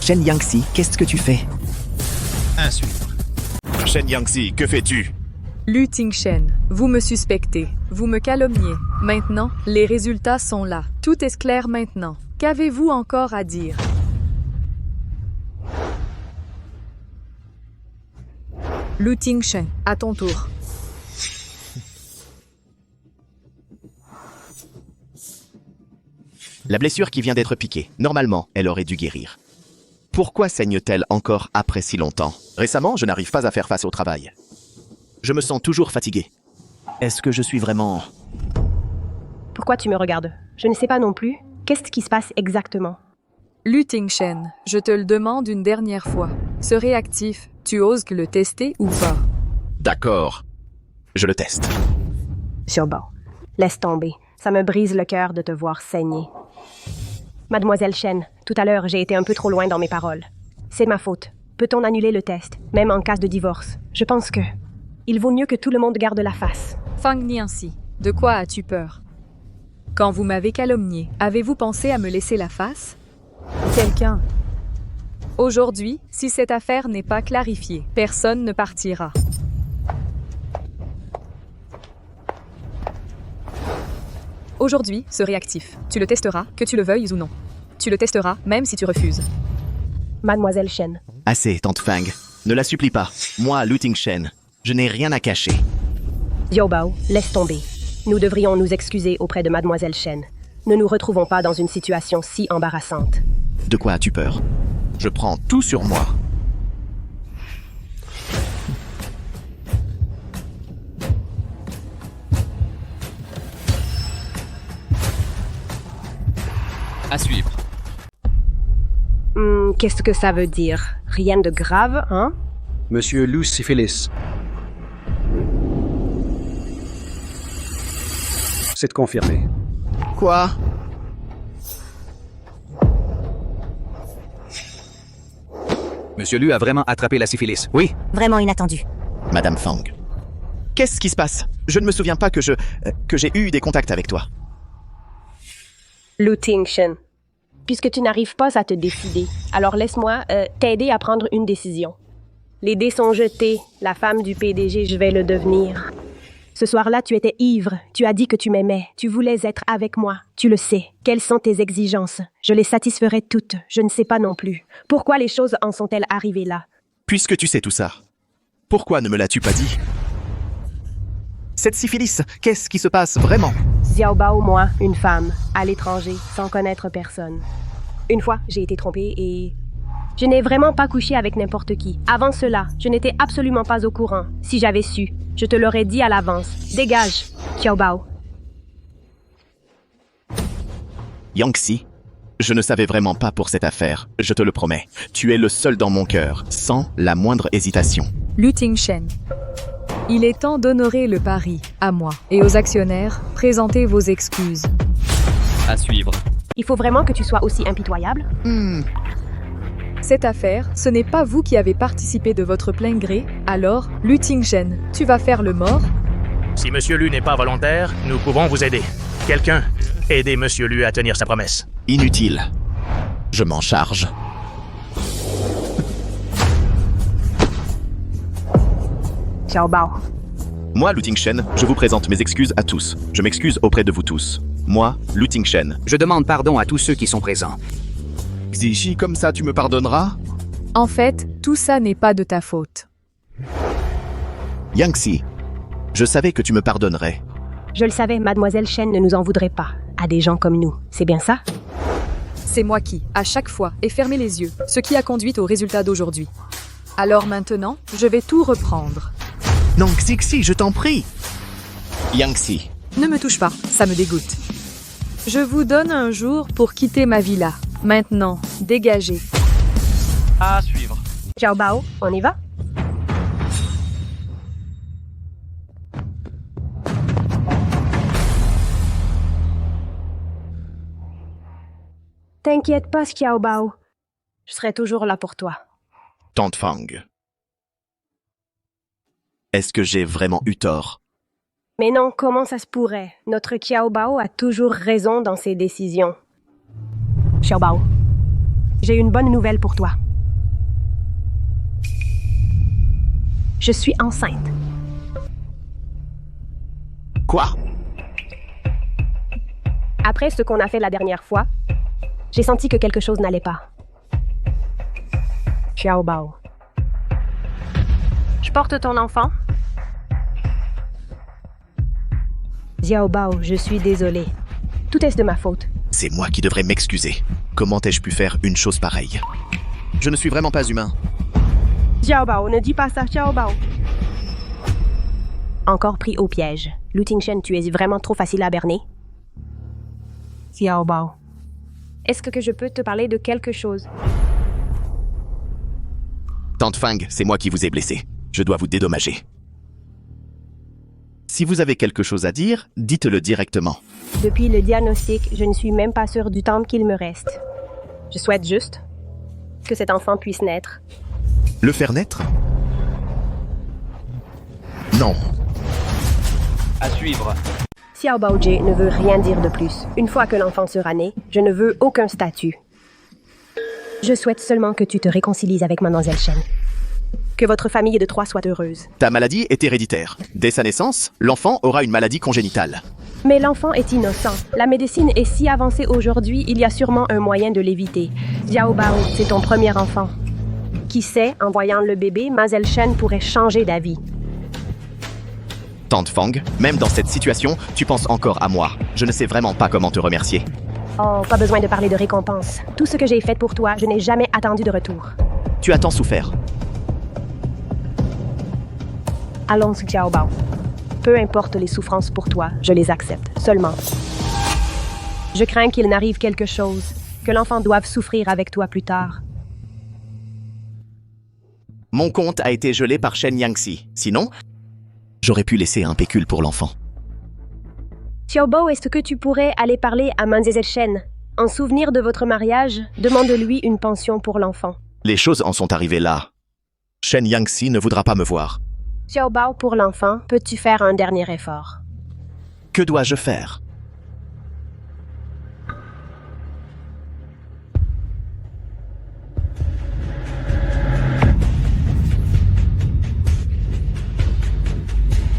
Shen Yangxi, qu'est-ce que tu fais? À suivre. Shen Yangxi, que fais-tu? Lu Tingshen, vous me suspectez, vous me calomniez. Maintenant, les résultats sont là. Tout est clair maintenant. Qu'avez-vous encore à dire? Lu Tingshen, à ton tour. La blessure qui vient d'être piquée, normalement, elle aurait dû guérir. Pourquoi saigne-t-elle encore après si longtemps? Récemment, je n'arrive pas à faire face au travail. Je me sens toujours fatigué. Est-ce que je suis vraiment... Pourquoi tu me regardes? Je ne sais pas non plus. Qu'est-ce qui se passe exactement? Lu Tingshen, je te le demande une dernière fois. Ce réactif, tu oses le tester ou pas? D'accord. Je le teste. Xiaobao, laisse tomber. Ça me brise le cœur de te voir saigner. Mademoiselle Shen, tout à l'heure, j'ai été un peu trop loin dans mes paroles. C'est ma faute. Peut-on annuler le test, même en cas de divorce? Je pense que... il vaut mieux que tout le monde garde la face. Fang Nianxi, de quoi as-tu peur? Quand vous m'avez calomnié, avez-vous pensé à me laisser la face? Quelqu'un Aujourd'hui, si cette affaire n'est pas clarifiée, personne ne partira. Aujourd'hui, ce réactif, tu le testeras, que tu le veuilles ou non. Tu le testeras, même si tu refuses. Mademoiselle Shen. Assez, Tante Fang. Ne la supplie pas. Moi, Lu Tingshen, je n'ai rien à cacher. Xiaobao, laisse tomber. Nous devrions nous excuser auprès de Mademoiselle Shen. Ne nous retrouvons pas dans une situation si embarrassante. De quoi as-tu peur? Je prends tout sur moi. À suivre. Qu'est-ce que ça veut dire? Rien de grave, hein? Monsieur Lou Syphilis. C'est confirmé. Quoi? Monsieur Lu a vraiment attrapé la syphilis, oui? Vraiment inattendu. Madame Fang. Qu'est-ce qui se passe? Je ne me souviens pas que j'ai eu des contacts avec toi. Lu Tingshen. Puisque tu n'arrives pas à te décider, alors laisse-moi t'aider à prendre une décision. Les dés sont jetés. La femme du PDG, je vais le devenir. Ce soir-là, tu étais ivre. Tu as dit que tu m'aimais. Tu voulais être avec moi. Tu le sais. Quelles sont tes exigences? Je les satisferai toutes. Je ne sais pas non plus. Pourquoi les choses en sont-elles arrivées là? Puisque tu sais tout ça, pourquoi ne me l'as-tu pas dit? Cette syphilis, qu'est-ce qui se passe vraiment? Xiaobao, moi, une femme, à l'étranger, sans connaître personne. Une fois, j'ai été trompée et... Je n'ai vraiment pas couché avec n'importe qui. Avant cela, je n'étais absolument pas au courant. Si j'avais su, je te l'aurais dit à l'avance. Dégage, Xiaobao. Yangxi, je ne savais vraiment pas pour cette affaire, je te le promets. Tu es le seul dans mon cœur, sans la moindre hésitation. Lu Tingshen. Il est temps d'honorer le pari, à moi. Et aux actionnaires, présentez vos excuses. À suivre. Il faut vraiment que tu sois aussi impitoyable? Cette affaire, ce n'est pas vous qui avez participé de votre plein gré, alors, Lu Tingshen, tu vas faire le mort? Si Monsieur Lu n'est pas volontaire, nous pouvons vous aider. Quelqu'un, aidez Monsieur Lu à tenir sa promesse. Inutile. Je m'en charge. Xiaobao. Moi, Lu Tingshen, je vous présente mes excuses à tous. Je m'excuse auprès de vous tous. Moi, Lu Tingshen. Je demande pardon à tous ceux qui sont présents. Xishi, comme ça tu me pardonneras? En fait, tout ça n'est pas de ta faute. Yangxi, je savais que tu me pardonnerais. Je le savais, Mademoiselle Shen ne nous en voudrait pas. À des gens comme nous, c'est bien ça? C'est moi qui, à chaque fois, ai fermé les yeux, ce qui a conduit au résultat d'aujourd'hui. Alors maintenant, je vais tout reprendre. Non, Xixi, je t'en prie. Yangxi. Ne me touche pas, ça me dégoûte. Je vous donne un jour pour quitter ma villa. Maintenant, dégagez. À suivre. Xiaobao, on y va? T'inquiète pas, Xiaobao. Je serai toujours là pour toi. Tante Fang. Est-ce que j'ai vraiment eu tort? Mais non, comment ça se pourrait? Notre Xiaobao a toujours raison dans ses décisions. Xiaobao, j'ai une bonne nouvelle pour toi. Je suis enceinte. Quoi? Après ce qu'on a fait la dernière fois, j'ai senti que quelque chose n'allait pas. Xiaobao. Je porte ton enfant? Xiaobao, je suis désolée. Tout est de ma faute. C'est moi qui devrais m'excuser. Comment ai-je pu faire une chose pareille? Je ne suis vraiment pas humain. Xiaobao, ne dis pas ça, Xiaobao. Encore pris au piège. Lu Tingshen, tu es vraiment trop facile à berner. Xiaobao. Est-ce que je peux te parler de quelque chose? Tante Fang, c'est moi qui vous ai blessé. Je dois vous dédommager. Si vous avez quelque chose à dire, dites-le directement. Depuis le diagnostic, je ne suis même pas sûre du temps qu'il me reste. Je souhaite juste que cet enfant puisse naître. Le faire naître? Non. À suivre. Xiaobao Jie ne veut rien dire de plus. Une fois que l'enfant sera né, je ne veux aucun statut. Je souhaite seulement que tu te réconcilies avec Mademoiselle Shen. Que votre famille de 3 soit heureuse. Ta maladie est héréditaire. Dès sa naissance, l'enfant aura une maladie congénitale. Mais l'enfant est innocent. La médecine est si avancée aujourd'hui, il y a sûrement un moyen de l'éviter. Xiao Bao, c'est ton premier enfant. Qui sait, en voyant le bébé, Mademoiselle Shen pourrait changer d'avis. Tante Fang, même dans cette situation, tu penses encore à moi. Je ne sais vraiment pas comment te remercier. Oh, pas besoin de parler de récompense. Tout ce que j'ai fait pour toi, je n'ai jamais attendu de retour. Tu as tant souffert. Allons, Xiao Bao. Peu importe les souffrances pour toi, je les accepte, seulement. Je crains qu'il n'arrive quelque chose, que l'enfant doive souffrir avec toi plus tard. Mon compte a été gelé par Shen Yangxi. Sinon, j'aurais pu laisser un pécule pour l'enfant. Xiao Bao, est-ce que tu pourrais aller parler à Mademoiselle Shen? En souvenir de votre mariage, demande-lui une pension pour l'enfant. Les choses en sont arrivées là. Shen Yangxi ne voudra pas me voir. Xiao Bao, pour l'enfant, peux-tu faire un dernier effort? Que dois-je faire?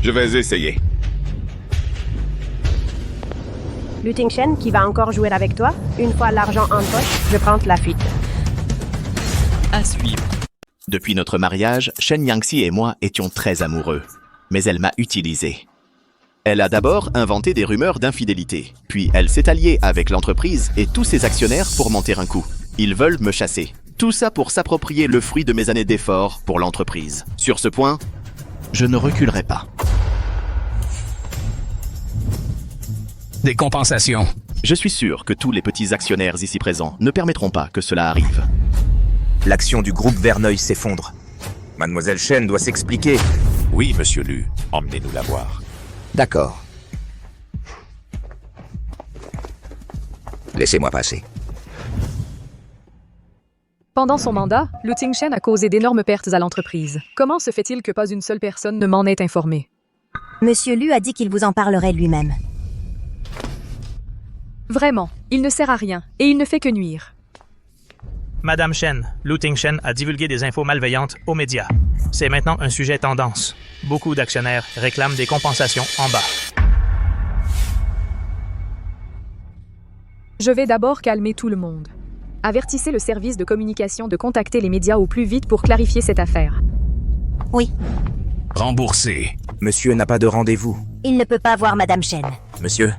Je vais essayer. Luting Shen, qui va encore jouer avec toi, une fois l'argent en poche, je prends la fuite. À suivre. Depuis notre mariage, Shen Yangxi et moi étions très amoureux. Mais elle m'a utilisé. Elle a d'abord inventé des rumeurs d'infidélité. Puis elle s'est alliée avec l'entreprise et tous ses actionnaires pour monter un coup. Ils veulent me chasser. Tout ça pour s'approprier le fruit de mes années d'efforts pour l'entreprise. Sur ce point, je ne reculerai pas. Des compensations. Je suis sûr que tous les petits actionnaires ici présents ne permettront pas que cela arrive. L'action du groupe Verneuil s'effondre. Mademoiselle Shen doit s'expliquer. Oui, monsieur Lu, emmenez-nous la voir. D'accord. Laissez-moi passer. Pendant son mandat, Luting Shen a causé d'énormes pertes à l'entreprise. Comment se fait-il que pas une seule personne ne m'en ait informé? Monsieur Lu a dit qu'il vous en parlerait lui-même. Vraiment, il ne sert à rien, et il ne fait que nuire. Madame Shen, Luting Shen a divulgué des infos malveillantes aux médias. C'est maintenant un sujet tendance. Beaucoup d'actionnaires réclament des compensations en bas. Je vais d'abord calmer tout le monde. Avertissez le service de communication de contacter les médias au plus vite pour clarifier cette affaire. Oui. Remboursé. Monsieur n'a pas de rendez-vous. Il ne peut pas voir Madame Shen. Monsieur?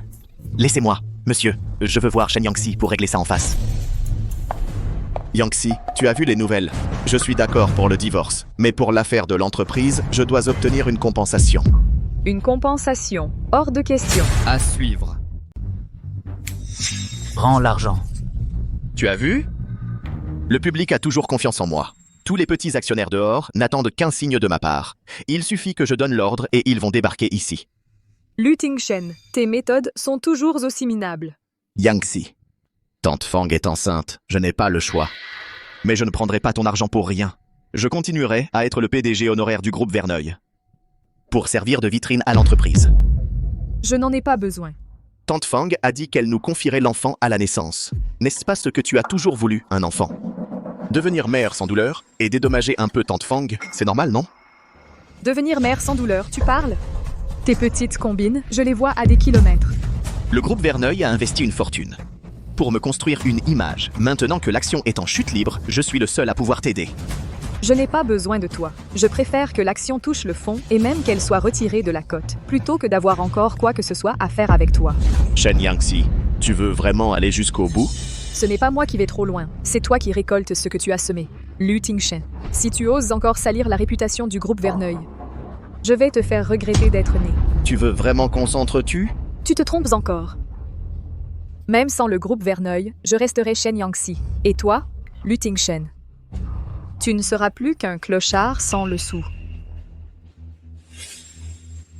Laissez-moi, monsieur. Je veux voir Shen Yangxi pour régler ça en face. Yangxi, tu as vu les nouvelles. Je suis d'accord pour le divorce, mais pour l'affaire de l'entreprise, je dois obtenir une compensation. Une compensation? Hors de question. À suivre. Rends l'argent. Tu as vu? Le public a toujours confiance en moi. Tous les petits actionnaires dehors n'attendent qu'un signe de ma part. Il suffit que je donne l'ordre et ils vont débarquer ici. Luting Shen, tes méthodes sont toujours aussi minables. Yangxi, Tante Fang est enceinte, je n'ai pas le choix. Mais je ne prendrai pas ton argent pour rien. Je continuerai à être le PDG honoraire du groupe Verneuil. Pour servir de vitrine à l'entreprise. Je n'en ai pas besoin. Tante Fang a dit qu'elle nous confierait l'enfant à la naissance. N'est-ce pas ce que tu as toujours voulu, un enfant? Devenir mère sans douleur et dédommager un peu Tante Fang, c'est normal, non? Devenir mère sans douleur, tu parles? Tes petites combines, je les vois à des kilomètres. Le groupe Verneuil a investi une fortune. Pour me construire une image, maintenant que l'action est en chute libre, je suis le seul à pouvoir t'aider. Je n'ai pas besoin de toi. Je préfère que l'action touche le fond et même qu'elle soit retirée de la cote, plutôt que d'avoir encore quoi que ce soit à faire avec toi. Shen Yangxi, tu veux vraiment aller jusqu'au bout? Ce n'est pas moi qui vais trop loin, c'est toi qui récoltes ce que tu as semé. Luting Shen, si tu oses encore salir la réputation du groupe Verneuil, je vais te faire regretter d'être né. Tu veux vraiment qu'on s'entretue? Tu te trompes encore. Même sans le groupe Verneuil, je resterai Shen Yangxi. Et toi, Luting Shen, tu ne seras plus qu'un clochard sans le sou.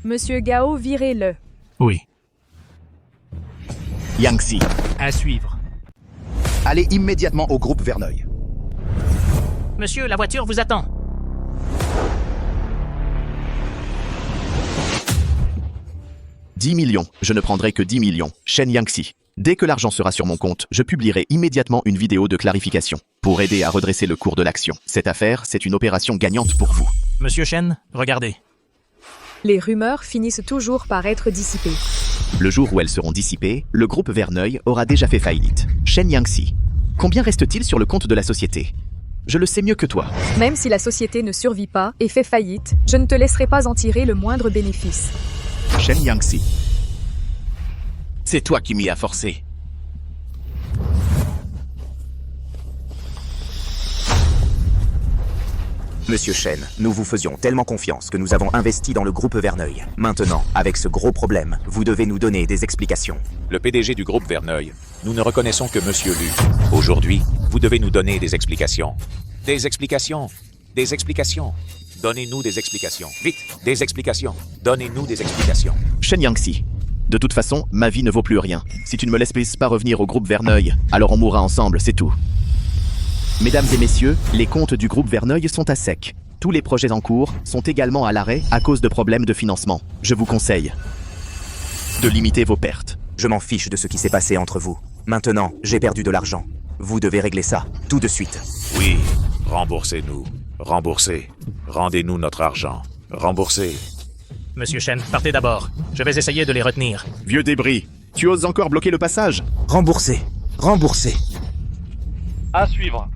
Monsieur Gao, virez-le. Oui. Yangxi. À suivre. Allez immédiatement au groupe Verneuil. Monsieur, la voiture vous attend. « 10 millions. Je ne prendrai que 10 millions. Shen Yangxi. Dès que l'argent sera sur mon compte, je publierai immédiatement une vidéo de clarification pour aider à redresser le cours de l'action. Cette affaire, c'est une opération gagnante pour vous. Monsieur Shen, regardez. Les rumeurs finissent toujours par être dissipées. Le jour où elles seront dissipées, le groupe Verneuil aura déjà fait faillite. Shen Yangxi, combien reste-t-il sur le compte de la société? Je le sais mieux que toi. Même si la société ne survit pas et fait faillite, je ne te laisserai pas en tirer le moindre bénéfice. Shen Yangxi. C'est toi qui m'y as forcé. Monsieur Shen, nous vous faisions tellement confiance que nous avons investi dans le groupe Verneuil. Maintenant, avec ce gros problème, vous devez nous donner des explications. Le PDG du groupe Verneuil, nous ne reconnaissons que Monsieur Lu. Aujourd'hui, vous devez nous donner des explications. Des explications. Des explications. Donnez-nous des explications. Vite, des explications. Donnez-nous des explications. Shen Yangxi. De toute façon, ma vie ne vaut plus rien. Si tu ne me laisses pas revenir au groupe Verneuil, alors on mourra ensemble, c'est tout. Mesdames et messieurs, les comptes du groupe Verneuil sont à sec. Tous les projets en cours sont également à l'arrêt à cause de problèmes de financement. Je vous conseille de limiter vos pertes. Je m'en fiche de ce qui s'est passé entre vous. Maintenant, j'ai perdu de l'argent. Vous devez régler ça, tout de suite. Oui, remboursez-nous. Remboursez. Rendez-nous notre argent. Remboursez. Monsieur Shen, partez d'abord. Je vais essayer de les retenir. Vieux débris, tu oses encore bloquer le passage? Remboursez. Remboursez. À suivre.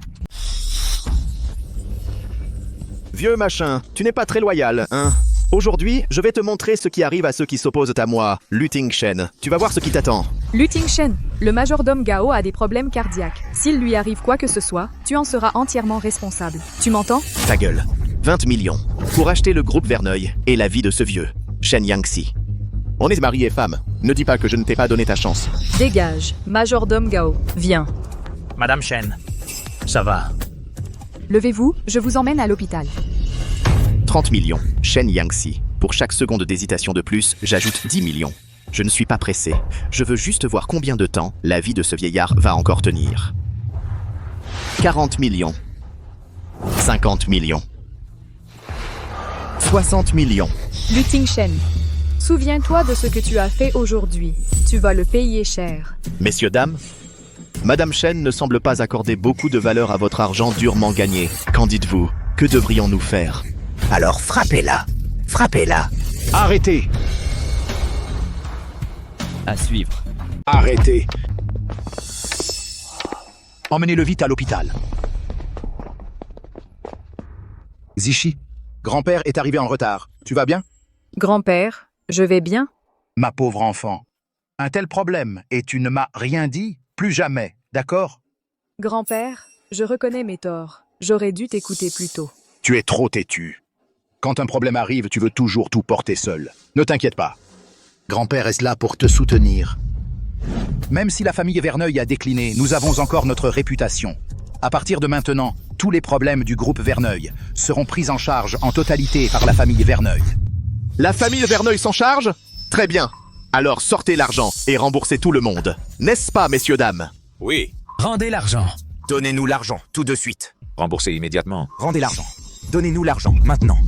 Vieux machin, tu n'es pas très loyal, hein? Aujourd'hui, je vais te montrer ce qui arrive à ceux qui s'opposent à moi, Lu Tingshen. Tu vas voir ce qui t'attend. Lu Tingshen, le majordome Gao a des problèmes cardiaques. S'il lui arrive quoi que ce soit, tu en seras entièrement responsable. Tu m'entends? Ta gueule. 20 millions. Pour acheter le groupe Verneuil et la vie de ce vieux, Shen Yangxi. On est mari et femme. Ne dis pas que je ne t'ai pas donné ta chance. Dégage, majordome Gao. Viens. Madame Shen, ça va. Levez-vous, je vous emmène à l'hôpital. 30 millions, Shen Yangxi. Pour chaque seconde d'hésitation de plus, j'ajoute 10 millions. Je ne suis pas pressé. Je veux juste voir combien de temps la vie de ce vieillard va encore tenir. 40 millions. 50 millions. 60 millions. Lu Tingshen, souviens-toi de ce que tu as fait aujourd'hui. Tu vas le payer cher. Messieurs, dames, Madame Shen ne semble pas accorder beaucoup de valeur à votre argent durement gagné. Qu'en dites-vous? Que devrions-nous faire? Alors frappez-la. Frappez-la. Arrêtez. À suivre. Arrêtez. Emmenez-le vite à l'hôpital. Zichi, grand-père est arrivé en retard. Tu vas bien? Grand-père, je vais bien? Ma pauvre enfant, un tel problème et tu ne m'as rien dit? Plus jamais, d'accord? Grand-père, je reconnais mes torts. J'aurais dû t'écouter plus tôt. Tu es trop têtu. Quand un problème arrive, tu veux toujours tout porter seul. Ne t'inquiète pas. Grand-père est là pour te soutenir. Même si la famille Verneuil a décliné, nous avons encore notre réputation. À partir de maintenant, tous les problèmes du groupe Verneuil seront pris en charge en totalité par la famille Verneuil. La famille Verneuil s'en charge? Très bien. Alors sortez l'argent et remboursez tout le monde. N'est-ce pas, messieurs, dames? Oui. Rendez l'argent. Donnez-nous l'argent, tout de suite. Remboursez immédiatement. Rendez l'argent. Donnez-nous l'argent, maintenant.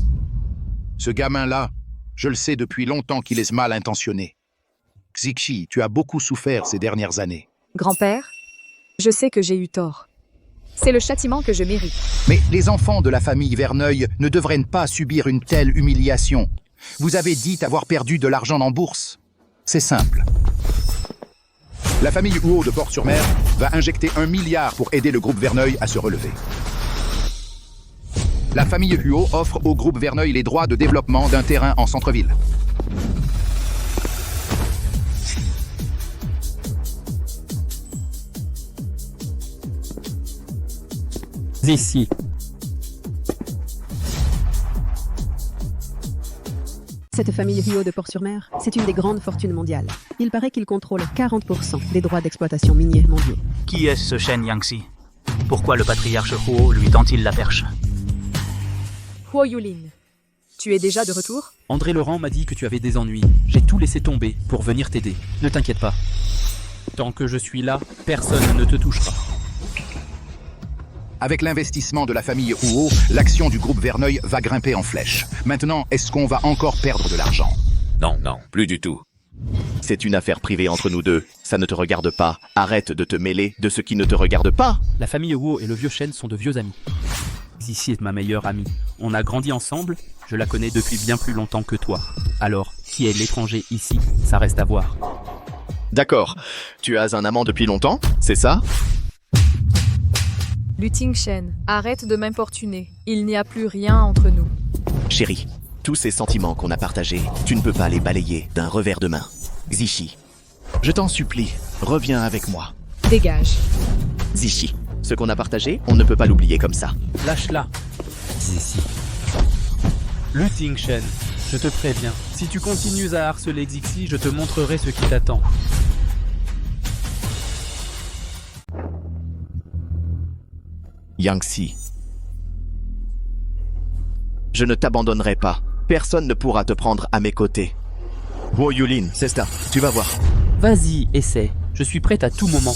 Ce gamin-là, je le sais depuis longtemps qu'il est mal intentionné. Xixi, tu as beaucoup souffert ces dernières années. Grand-père, je sais que j'ai eu tort. C'est le châtiment que je mérite. Mais les enfants de la famille Verneuil ne devraient pas subir une telle humiliation. Vous avez dit avoir perdu de l'argent en bourse. C'est simple. La famille Huo de Port-sur-Mer va injecter 1 milliard pour aider le groupe Verneuil à se relever. La famille Huo offre au groupe Verneuil les droits de développement d'un terrain en centre-ville. Ici. Cette famille Huo de Port-sur-Mer, c'est une des grandes fortunes mondiales. Il paraît qu'il contrôle 40% des droits d'exploitation miniers mondiaux. Qui est ce Shen Yangxi? Pourquoi le patriarche Huo lui tend-il la perche? Huo Yulin, tu es déjà de retour? André Laurent m'a dit que tu avais des ennuis. J'ai tout laissé tomber pour venir t'aider. Ne t'inquiète pas. Tant que je suis là, personne ne te touchera. Avec l'investissement de la famille Huo, l'action du groupe Verneuil va grimper en flèche. Maintenant, est-ce qu'on va encore perdre de l'argent? Non, non, plus du tout. C'est une affaire privée entre nous deux. Ça ne te regarde pas. Arrête de te mêler de ce qui ne te regarde pas. La famille Wu et le vieux Shen sont de vieux amis. Zizi est ma meilleure amie. On a grandi ensemble, je la connais depuis bien plus longtemps que toi. Alors, qui est l'étranger ici, ça reste à voir. D'accord. Tu as un amant depuis longtemps, c'est ça? Lu Tingshen, arrête de m'importuner. Il n'y a plus rien entre nous. Chérie, tous ces sentiments qu'on a partagés, tu ne peux pas les balayer d'un revers de main. Zichi, je t'en supplie, reviens avec moi. Dégage. Zichi, ce qu'on a partagé, on ne peut pas l'oublier comme ça. Lâche-la. Zizi. Lu Tingshen, je te préviens, si tu continues à harceler Xixi, je te montrerai ce qui t'attend. Yangxi. Je ne t'abandonnerai pas. Personne ne pourra te prendre à mes côtés. Wo Yulin, c'est ça, tu vas voir. Vas-y, essaie. Je suis prête à tout moment.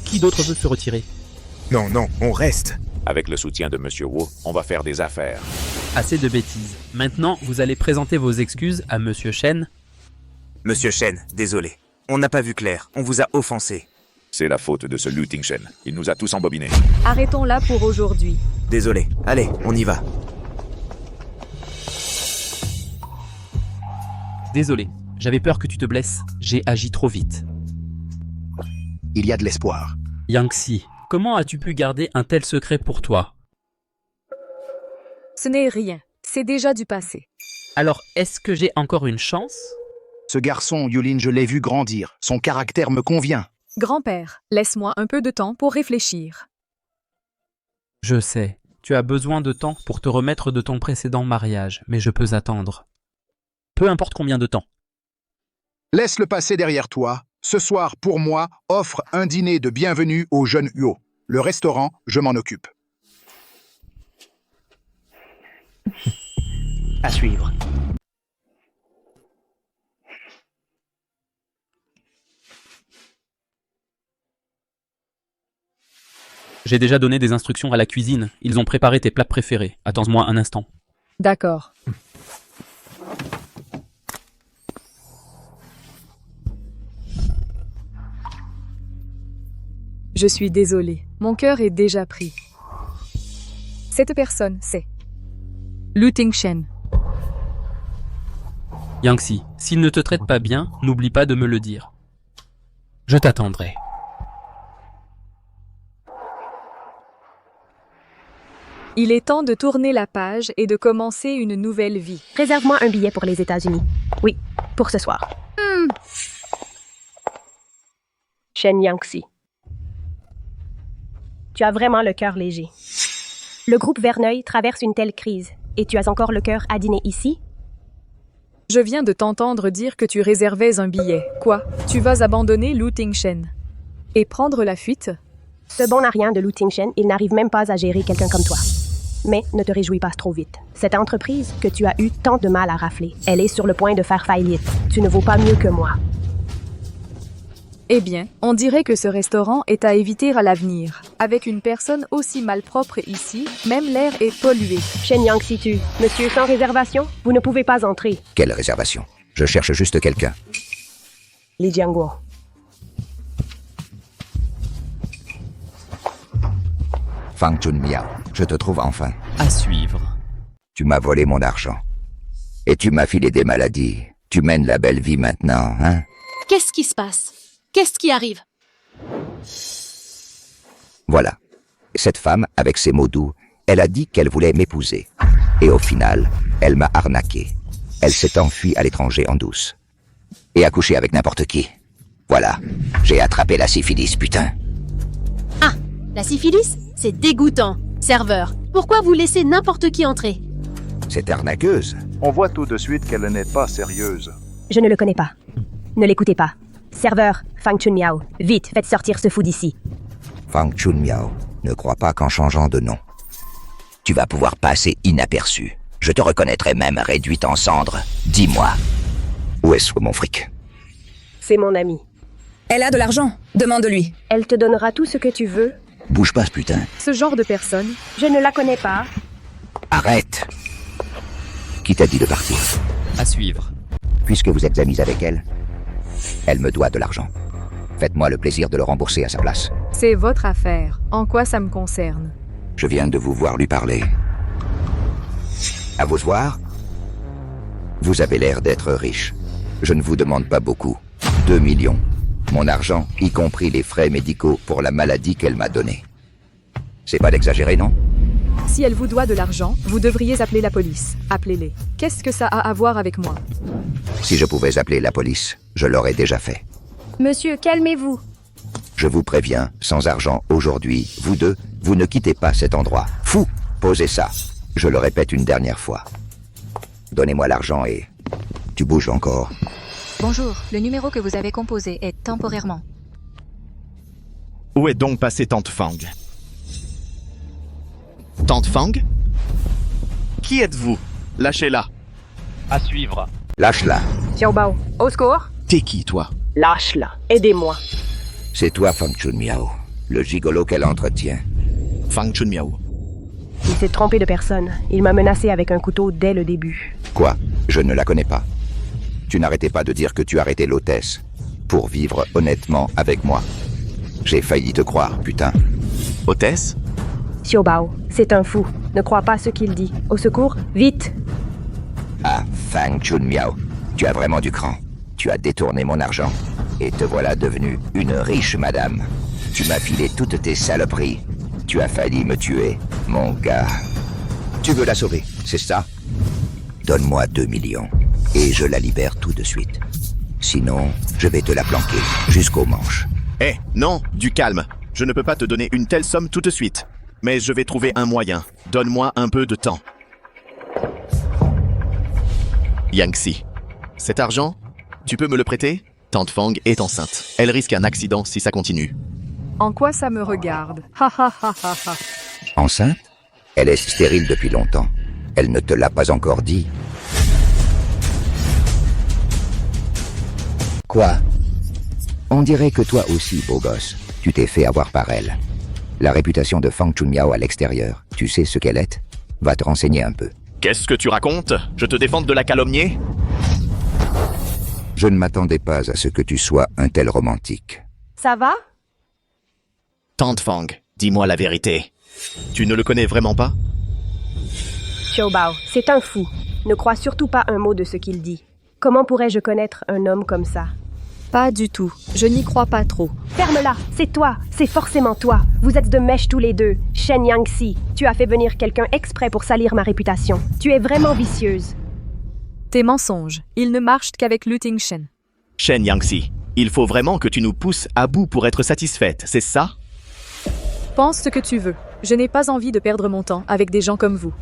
Qui d'autre veut se retirer? Non, on reste. Avec le soutien de Monsieur Wu, on va faire des affaires. Assez de bêtises. Maintenant, vous allez présenter vos excuses à Monsieur Shen. Monsieur Shen, désolé. On n'a pas vu clair. On vous a offensé. C'est la faute de ce Lu Tingshen. Il nous a tous embobinés. Arrêtons là pour aujourd'hui. Désolé. Allez, on y va. Désolé. J'avais peur que tu te blesses. J'ai agi trop vite. Il y a de l'espoir. Yangxi, comment as-tu pu garder un tel secret pour toi? Ce n'est rien. C'est déjà du passé. Alors, est-ce que j'ai encore une chance? Ce garçon, Yulin, je l'ai vu grandir. Son caractère me convient. Grand-père, laisse-moi un peu de temps pour réfléchir. Je sais. Tu as besoin de temps pour te remettre de ton précédent mariage, mais je peux attendre. Peu importe combien de temps. Laisse le passé derrière toi. Ce soir, pour moi, offre un dîner de bienvenue au jeune Huo. Le restaurant, je m'en occupe. À suivre. J'ai déjà donné des instructions à la cuisine. Ils ont préparé tes plats préférés. Attends-moi un instant. D'accord. Je suis désolée. Mon cœur est déjà pris. Cette personne, c'est Lu Tingshen. Yangxi, s'il ne te traite pas bien, n'oublie pas de me le dire. Je t'attendrai. Il est temps de tourner la page et de commencer une nouvelle vie. Réserve-moi un billet pour les États-Unis. Oui, pour ce soir. Shen Yangxi. Tu as vraiment le cœur léger. Le groupe Verneuil traverse une telle crise, et tu as encore le cœur à dîner ici? Je viens de t'entendre dire que tu réservais un billet. Quoi? Tu vas abandonner Lu Tingshen et prendre la fuite? Ce bon n'a rien de Lu Tingshen, il n'arrive même pas à gérer quelqu'un comme toi. Mais ne te réjouis pas trop vite. Cette entreprise que tu as eu tant de mal à rafler, elle est sur le point de faire faillite. Tu ne vaux pas mieux que moi. Eh bien, on dirait que ce restaurant est à éviter à l'avenir. Avec une personne aussi malpropre ici, même l'air est pollué. Shen Yangxi, monsieur sans réservation, vous ne pouvez pas entrer. Quelle réservation? Je cherche juste quelqu'un. Li Jianguo. Fang Chunmiao, je te trouve enfin. À suivre. Tu m'as volé mon argent. Et tu m'as filé des maladies. Tu mènes la belle vie maintenant, hein? Qu'est-ce qui se passe? Qu'est-ce qui arrive? Voilà. Cette femme, avec ses mots doux, elle a dit qu'elle voulait m'épouser. Et au final, elle m'a arnaqué. Elle s'est enfuie à l'étranger en douce. Et a couché avec n'importe qui. Voilà. J'ai attrapé la syphilis, putain. Ah, la syphilis? C'est dégoûtant. Serveur, pourquoi vous laissez n'importe qui entrer? Cette arnaqueuse. On voit tout de suite qu'elle n'est pas sérieuse. Je ne le connais pas. Ne l'écoutez pas. Serveur, Fang Chunmiao, vite, faites sortir ce fou d'ici. Fang Chunmiao, ne crois pas qu'en changeant de nom, tu vas pouvoir passer inaperçu. Je te reconnaîtrai même réduite en cendres. Dis-moi, où est-ce mon fric? C'est mon ami. Elle a de l'argent, demande-lui. Elle te donnera tout ce que tu veux. Bouge pas, ce putain. Ce genre de personne. Je ne la connais pas. Arrête. Qui t'a dit de partir? À suivre. Puisque vous êtes amis avec elle, elle me doit de l'argent. Faites-moi le plaisir de le rembourser à sa place. C'est votre affaire. En quoi ça me concerne? Je viens de vous voir lui parler. À vous voir? Vous avez l'air d'être riche. Je ne vous demande pas beaucoup. 2 millions. Mon argent, y compris les frais médicaux pour la maladie qu'elle m'a donnée. C'est pas d'exagérer, non? Si elle vous doit de l'argent, vous devriez appeler la police. Appelez-les. Qu'est-ce que ça a à voir avec moi? Si je pouvais appeler la police, je l'aurais déjà fait. Monsieur, calmez-vous. Je vous préviens, sans argent aujourd'hui, vous deux, vous ne quittez pas cet endroit. Fou! Posez ça. Je le répète une dernière fois. Donnez-moi l'argent et... Tu bouges encore. Bonjour, le numéro que vous avez composé est temporairement. Où est donc passée Tante Fang? Tante Fang? Qui êtes-vous? Lâchez-la. À suivre. Lâche-la. Xiaobao, au secours. T'es qui, toi? Lâche-la. Aidez-moi. C'est toi, Fang Chun Miao, le gigolo qu'elle entretient. Fang Chun Miao. Il s'est trompé de personne. Il m'a menacé avec un couteau dès le début. Quoi? Je ne la connais pas. Tu n'arrêtais pas de dire que tu arrêtais l'hôtesse pour vivre honnêtement avec moi. J'ai failli te croire, putain. Hôtesse? Xiaobao, c'est un fou. Ne crois pas ce qu'il dit. Au secours, vite! Ah, Fang Chun Miao, tu as vraiment du cran. Tu as détourné mon argent et te voilà devenue une riche madame. Tu m'as filé toutes tes saloperies. Tu as failli me tuer, mon gars. Tu veux la sauver, c'est ça? Donne-moi 2 millions et je la libère tout de suite. Sinon, je vais te la planquer jusqu'aux manches. Eh, non, du calme. Je ne peux pas te donner une telle somme tout de suite. Mais je vais trouver un moyen. Donne-moi un peu de temps. Yangxi, cet argent, tu peux me le prêter? Tante Fang est enceinte. Elle risque un accident si ça continue. En quoi ça me regarde? Ha ha ha ha ha. Enceinte? Elle est stérile depuis longtemps. Elle ne te l'a pas encore dit. Quoi? On dirait que toi aussi, beau gosse, tu t'es fait avoir par elle. La réputation de Fang Chun Miao à l'extérieur, tu sais ce qu'elle est? Va te renseigner un peu. Qu'est-ce que tu racontes? Je te défends de la calomnier? Je ne m'attendais pas à ce que tu sois un tel romantique. Ça va? Tante Fang, dis-moi la vérité. Tu ne le connais vraiment pas? Xiaobao, c'est un fou. Ne crois surtout pas un mot de ce qu'il dit. Comment pourrais-je connaître un homme comme ça? Pas du tout. Je n'y crois pas trop. Ferme-la, c'est toi, c'est forcément toi. Vous êtes de mèche tous les deux. Shen Yangxi, tu as fait venir quelqu'un exprès pour salir ma réputation. Tu es vraiment vicieuse. Tes mensonges, ils ne marchent qu'avec Lu Tingshen. Shen Yangxi, il faut vraiment que tu nous pousses à bout pour être satisfaite, c'est ça? Pense ce que tu veux. Je n'ai pas envie de perdre mon temps avec des gens comme vous.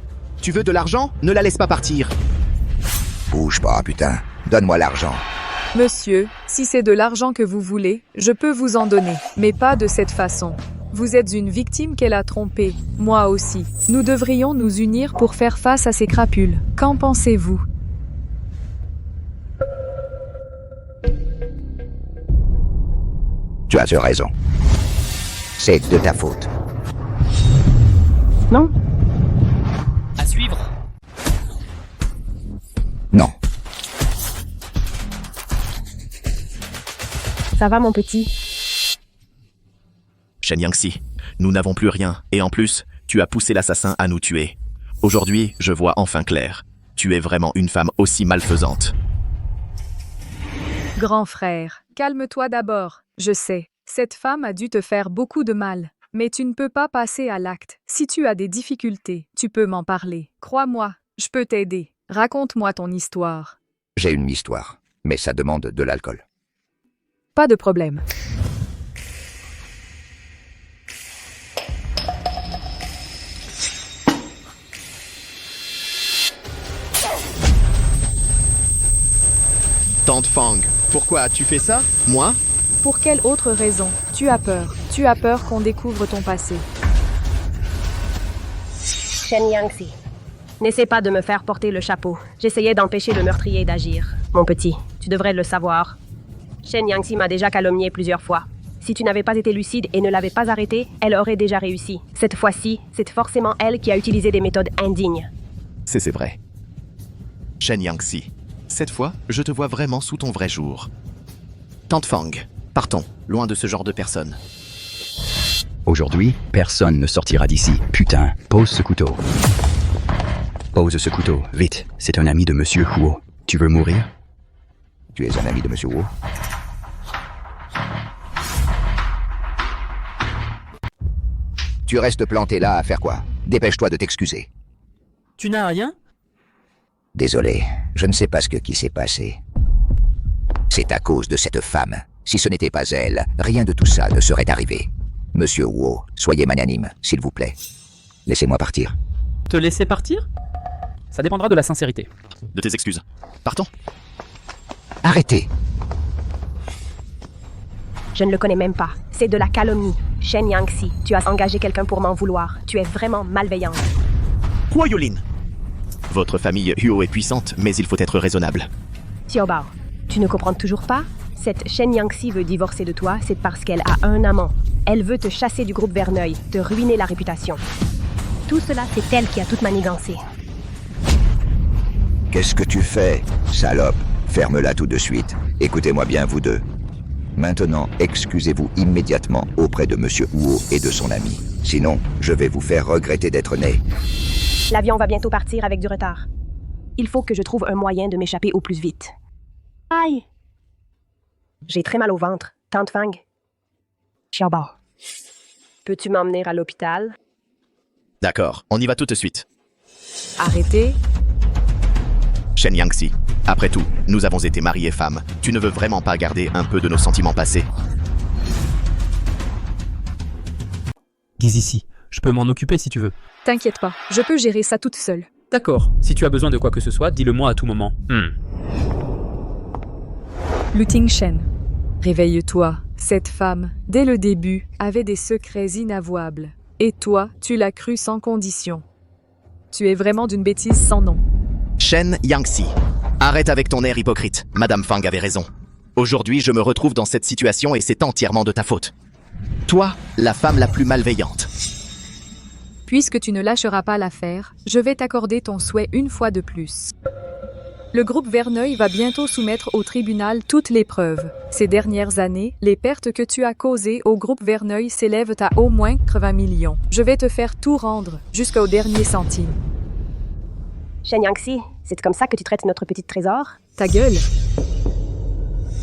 Tu veux de l'argent? Ne la laisse pas partir. Bouge pas, putain. Donne-moi l'argent. Monsieur, si c'est de l'argent que vous voulez, je peux vous en donner, mais pas de cette façon. Vous êtes une victime qu'elle a trompée, moi aussi. Nous devrions nous unir pour faire face à ces crapules. Qu'en pensez-vous? Tu as raison. C'est de ta faute. Non? À suivre. Non. Ça va, mon petit? Shen Yangxi, nous n'avons plus rien, et en plus, tu as poussé l'assassin à nous tuer. Aujourd'hui, je vois enfin clair. Tu es vraiment une femme aussi malfaisante. Grand frère, calme-toi d'abord. Je sais, cette femme a dû te faire beaucoup de mal. Mais tu ne peux pas passer à l'acte. Si tu as des difficultés, tu peux m'en parler. Crois-moi, je peux t'aider. Raconte-moi ton histoire. J'ai une histoire, mais ça demande de l'alcool. Pas de problème. Tante Fang, pourquoi as-tu fait ça? Moi? Pour quelle autre raison? Tu as peur. Tu as peur qu'on découvre ton passé. Shen Yangxi, n'essaie pas de me faire porter le chapeau. J'essayais d'empêcher le meurtrier d'agir. Mon petit, tu devrais le savoir. Shen Yangxi m'a déjà calomnié plusieurs fois. Si tu n'avais pas été lucide et ne l'avais pas arrêtée, elle aurait déjà réussi. Cette fois-ci, c'est forcément elle qui a utilisé des méthodes indignes. C'est vrai. Shen Yangxi, cette fois, je te vois vraiment sous ton vrai jour. Tante Fang, partons, loin de ce genre de personnes. Aujourd'hui, personne ne sortira d'ici. Putain, pose ce couteau. Pose ce couteau, vite. C'est un ami de Monsieur Huo. Tu veux mourir? Tu es un ami de Monsieur Huo? Tu restes planté là à faire quoi? Dépêche-toi de t'excuser. Tu n'as rien? Désolé, je ne sais pas qui s'est passé. C'est à cause de cette femme. Si ce n'était pas elle, rien de tout ça ne serait arrivé. Monsieur Huo, soyez magnanime, s'il vous plaît. Laissez-moi partir. Te laisser partir? Ça dépendra de la sincérité. De tes excuses. Partons. Arrêtez. Je ne le connais même pas. C'est de la calomnie. Shen Yangxi, tu as engagé quelqu'un pour m'en vouloir. Tu es vraiment malveillante. Hua Yulin. Votre famille Huo est puissante, mais il faut être raisonnable. Xiaobao, tu ne comprends toujours pas? Cette Shen Yangxi veut divorcer de toi, c'est parce qu'elle a un amant. Elle veut te chasser du groupe Verneuil, te ruiner la réputation. Tout cela, c'est elle qui a toute manigancé. Qu'est-ce que tu fais, salope? Ferme-la tout de suite. Écoutez-moi bien, vous deux. Maintenant, excusez-vous immédiatement auprès de Monsieur Huo et de son ami. Sinon, je vais vous faire regretter d'être né. L'avion va bientôt partir avec du retard. Il faut que je trouve un moyen de m'échapper au plus vite. Aïe! J'ai très mal au ventre. Tante Fang. Xiaobao. Peux-tu m'emmener à l'hôpital? D'accord, on y va tout de suite. Arrêtez. Shen Yangxi, après tout, nous avons été mariés femmes. Tu ne veux vraiment pas garder un peu de nos sentiments passés? Guise ici. Je peux m'en occuper si tu veux. T'inquiète pas, je peux gérer ça toute seule. D'accord. Si tu as besoin de quoi que ce soit, dis-le-moi à tout moment. Luting Shen, réveille-toi. Cette femme, dès le début, avait des secrets inavouables. Et toi, tu l'as cru sans condition. Tu es vraiment d'une bêtise sans nom. Shen Yangxi, arrête avec ton air hypocrite. Madame Fang avait raison. Aujourd'hui, je me retrouve dans cette situation et c'est entièrement de ta faute. Toi, la femme la plus malveillante. Puisque tu ne lâcheras pas l'affaire, je vais t'accorder ton souhait une fois de plus. Le groupe Verneuil va bientôt soumettre au tribunal toutes les preuves. Ces dernières années, les pertes que tu as causées au groupe Verneuil s'élèvent à au moins 80 millions. Je vais te faire tout rendre, jusqu'au dernier centime. Shen Yangxi, c'est comme ça que tu traites notre petit trésor? Ta gueule!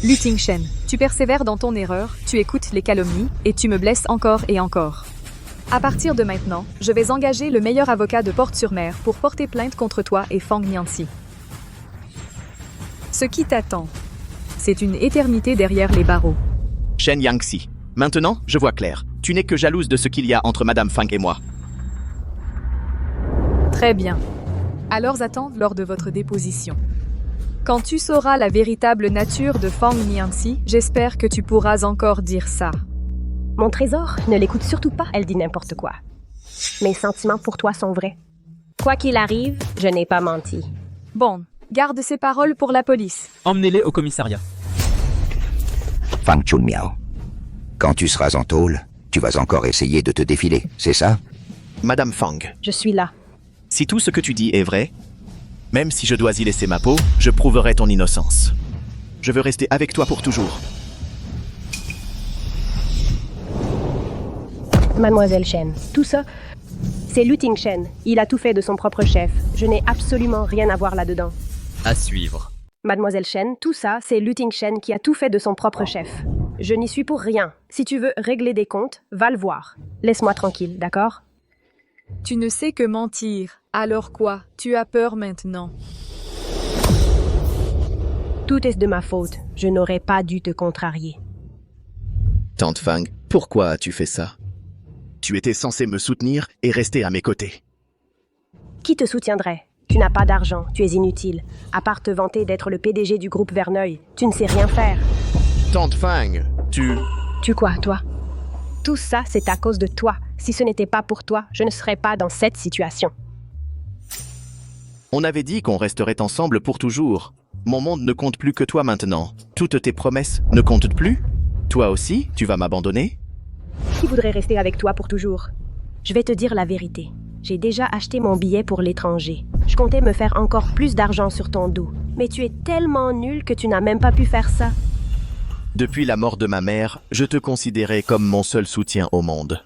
Luting Shen, tu persévères dans ton erreur, tu écoutes les calomnies, et tu me blesses encore et encore. À partir de maintenant, je vais engager le meilleur avocat de Port-sur-Mer pour porter plainte contre toi et Fang Nianxi. Ce qui t'attend, c'est une éternité derrière les barreaux. Shen Yangxi, maintenant, je vois clair. Tu n'es que jalouse de ce qu'il y a entre Madame Fang et moi. Très bien. Alors attends lors de votre déposition. Quand tu sauras la véritable nature de Fang Nianxi, j'espère que tu pourras encore dire ça. Mon trésor, ne l'écoute surtout pas, elle dit n'importe quoi. Mes sentiments pour toi sont vrais. Quoi qu'il arrive, je n'ai pas menti. Bon, garde ces paroles pour la police. Emmenez-les au commissariat. Fang Chunmiao, quand tu seras en tôle, tu vas encore essayer de te défiler, c'est ça? Madame Fang. Je suis là. Si tout ce que tu dis est vrai, même si je dois y laisser ma peau, je prouverai ton innocence. Je veux rester avec toi pour toujours. Mademoiselle Shen, tout ça, c'est Luting Shen. Il a tout fait de son propre chef. Je n'ai absolument rien à voir là-dedans. À suivre. Mademoiselle Shen, tout ça, c'est Luting Shen qui a tout fait de son propre chef. Je n'y suis pour rien. Si tu veux régler des comptes, va le voir. Laisse-moi tranquille, d'accord? Tu ne sais que mentir. Alors quoi? Tu as peur maintenant? Tout est de ma faute. Je n'aurais pas dû te contrarier. Tante Fang, pourquoi as-tu fait ça? Tu étais censée me soutenir et rester à mes côtés. Qui te soutiendrait? Tu n'as pas d'argent, tu es inutile. À part te vanter d'être le PDG du groupe Verneuil, tu ne sais rien faire. Tante Fang, tu... Tu quoi, toi? Tout ça, c'est à cause de toi. Si ce n'était pas pour toi, je ne serais pas dans cette situation. On avait dit qu'on resterait ensemble pour toujours. Mon monde ne compte plus que toi maintenant. Toutes tes promesses ne comptent plus? Toi aussi, tu vas m'abandonner? Qui voudrait rester avec toi pour toujours? Je vais te dire la vérité. J'ai déjà acheté mon billet pour l'étranger. Je comptais me faire encore plus d'argent sur ton dos. Mais tu es tellement nul que tu n'as même pas pu faire ça. Depuis la mort de ma mère, je te considérais comme mon seul soutien au monde.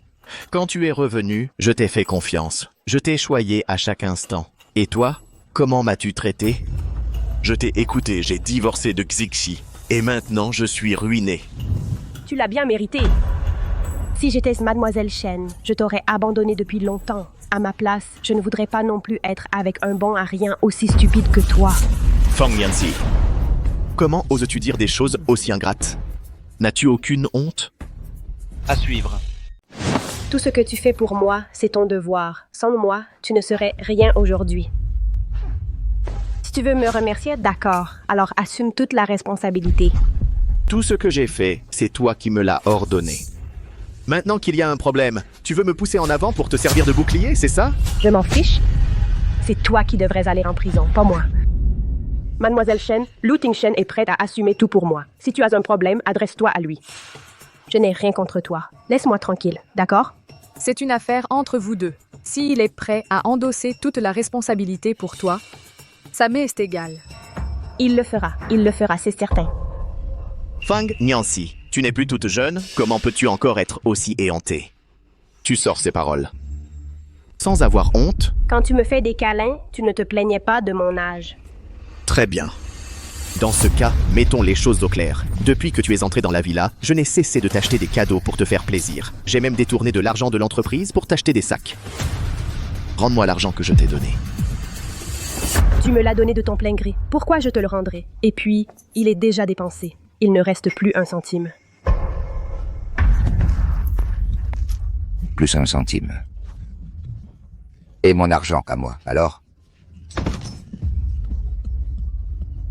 Quand tu es revenu, je t'ai fait confiance. Je t'ai choyé à chaque instant. Et toi, comment m'as-tu traité? Je t'ai écouté, j'ai divorcé de Xixi. Et maintenant, je suis ruiné. Tu l'as bien mérité. Si j'étais Mademoiselle Shen, je t'aurais abandonné depuis longtemps. À ma place, je ne voudrais pas non plus être avec un bon à rien aussi stupide que toi. Fang Yanxi, comment oses-tu dire des choses aussi ingrates? N'as-tu aucune honte? À suivre. Tout ce que tu fais pour moi, c'est ton devoir. Sans moi, tu ne serais rien aujourd'hui. Si tu veux me remercier, d'accord. Alors assume toute la responsabilité. Tout ce que j'ai fait, c'est toi qui me l'as ordonné. Maintenant qu'il y a un problème, tu veux me pousser en avant pour te servir de bouclier, c'est ça? Je m'en fiche. C'est toi qui devrais aller en prison, pas moi. Mademoiselle Shen, Lu Tingshen est prête à assumer tout pour moi. Si tu as un problème, adresse-toi à lui. Je n'ai rien contre toi. Laisse-moi tranquille, d'accord? C'est une affaire entre vous deux. S'il est prêt à endosser toute la responsabilité pour toi, ça m'est égal. Il le fera, c'est certain. Fang Yanxi, tu n'es plus toute jeune, comment peux-tu encore être aussi éhontée? Tu sors ces paroles. Sans avoir honte? Quand tu me fais des câlins, tu ne te plaignais pas de mon âge. Très bien. Dans ce cas, mettons les choses au clair. Depuis que tu es entré dans la villa, je n'ai cessé de t'acheter des cadeaux pour te faire plaisir. J'ai même détourné de l'argent de l'entreprise pour t'acheter des sacs. Rends-moi l'argent que je t'ai donné. Tu me l'as donné de ton plein gré. Pourquoi je te le rendrai? Et puis, il est déjà dépensé. Il ne reste plus un centime. Plus un centime. Et mon argent qu'à moi, alors?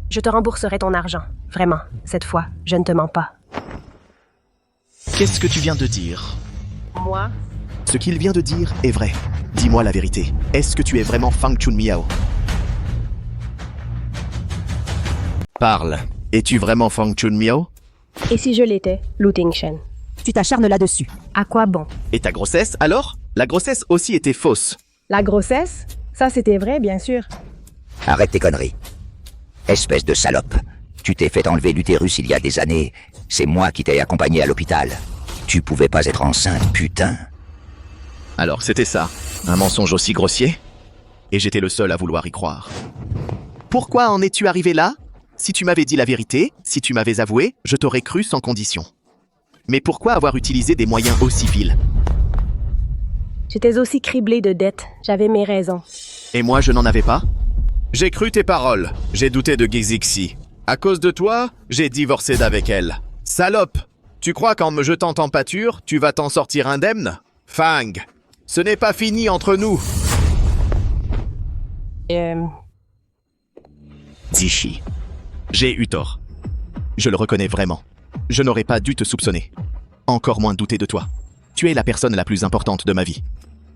Je te rembourserai ton argent. Vraiment, cette fois, je ne te mens pas. Qu'est-ce que tu viens de dire? Moi? Ce qu'il vient de dire est vrai. Dis-moi la vérité. Est-ce que tu es vraiment Fang Chunmiao? Parle. Es-tu vraiment Fang Chunmiao? Et si je l'étais, Lu Tingshen? Tu t'acharnes là-dessus. À quoi bon? Et ta grossesse, alors? La grossesse aussi était fausse. La grossesse? Ça, c'était vrai, bien sûr. Arrête tes conneries. Espèce de salope. Tu t'es fait enlever l'utérus il y a des années. C'est moi qui t'ai accompagné à l'hôpital. Tu pouvais pas être enceinte, putain. Alors c'était ça, un mensonge aussi grossier? Et j'étais le seul à vouloir y croire. Pourquoi en es-tu arrivé là? Si tu m'avais dit la vérité, si tu m'avais avoué, je t'aurais cru sans condition. Mais pourquoi avoir utilisé des moyens aussi vils? J'étais aussi criblée de dettes. J'avais mes raisons. Et moi, je n'en avais pas? J'ai cru tes paroles. J'ai douté de Xixi. À cause de toi, j'ai divorcé d'avec elle. Salope! Tu crois qu'en me jetant en pâture, tu vas t'en sortir indemne? Fang! Ce n'est pas fini entre nous! Zishi. J'ai eu tort. Je le reconnais vraiment. Je n'aurais pas dû te soupçonner. Encore moins douter de toi. Tu es la personne la plus importante de ma vie.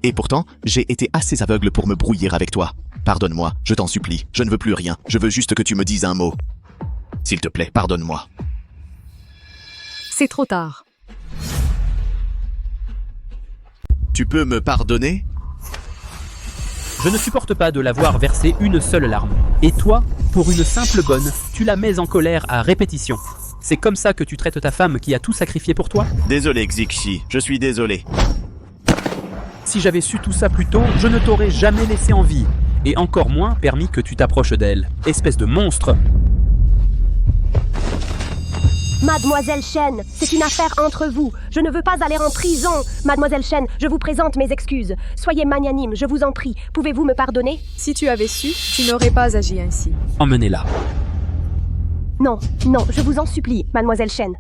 Et pourtant, j'ai été assez aveugle pour me brouiller avec toi. Pardonne-moi, je t'en supplie. Je ne veux plus rien. Je veux juste que tu me dises un mot. S'il te plaît, pardonne-moi. C'est trop tard. Tu peux me pardonner? Je ne supporte pas de l'avoir versé une seule larme. Et toi, pour une simple bonne, tu la mets en colère à répétition. C'est comme ça que tu traites ta femme qui a tout sacrifié pour toi? Désolé, Xixi. Je suis désolé. Si j'avais su tout ça plus tôt, je ne t'aurais jamais laissé en vie. Et encore moins permis que tu t'approches d'elle. Espèce de monstre! Mademoiselle Shen, c'est une affaire entre vous. Je ne veux pas aller en prison. Mademoiselle Shen, je vous présente mes excuses. Soyez magnanime, je vous en prie. Pouvez-vous me pardonner? Si tu avais su, tu n'aurais pas agi ainsi. Emmenez-la. Non, non, je vous en supplie, Mademoiselle Shen.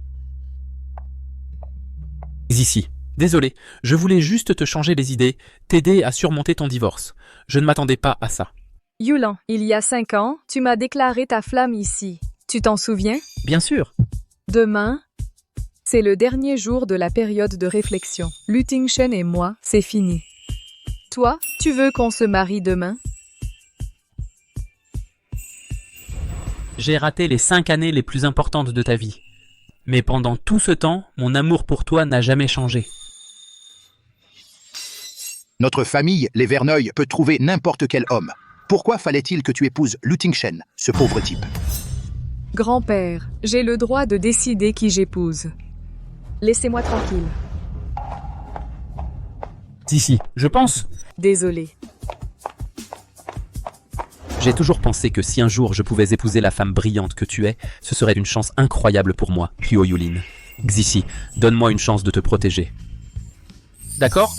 Ici. Désolé, je voulais juste te changer les idées, t'aider à surmonter ton divorce. Je ne m'attendais pas à ça. Yulan, il y a 5 ans, tu m'as déclaré ta flamme ici. Tu t'en souviens? Bien sûr. Demain, c'est le dernier jour de la période de réflexion. Lu Tingshen et moi, c'est fini. Toi, tu veux qu'on se marie demain? J'ai raté les 5 années les plus importantes de ta vie. Mais pendant tout ce temps, mon amour pour toi n'a jamais changé. Notre famille, les Verneuil, peut trouver n'importe quel homme. Pourquoi fallait-il que tu épouses Lu Tingshen, ce pauvre type? Grand-père, j'ai le droit de décider qui j'épouse. Laissez-moi tranquille. Si, je pense. Désolé. J'ai toujours pensé que si un jour je pouvais épouser la femme brillante que tu es, ce serait une chance incroyable pour moi, Hyo Yulin. Xixi, donne-moi une chance de te protéger. D'accord?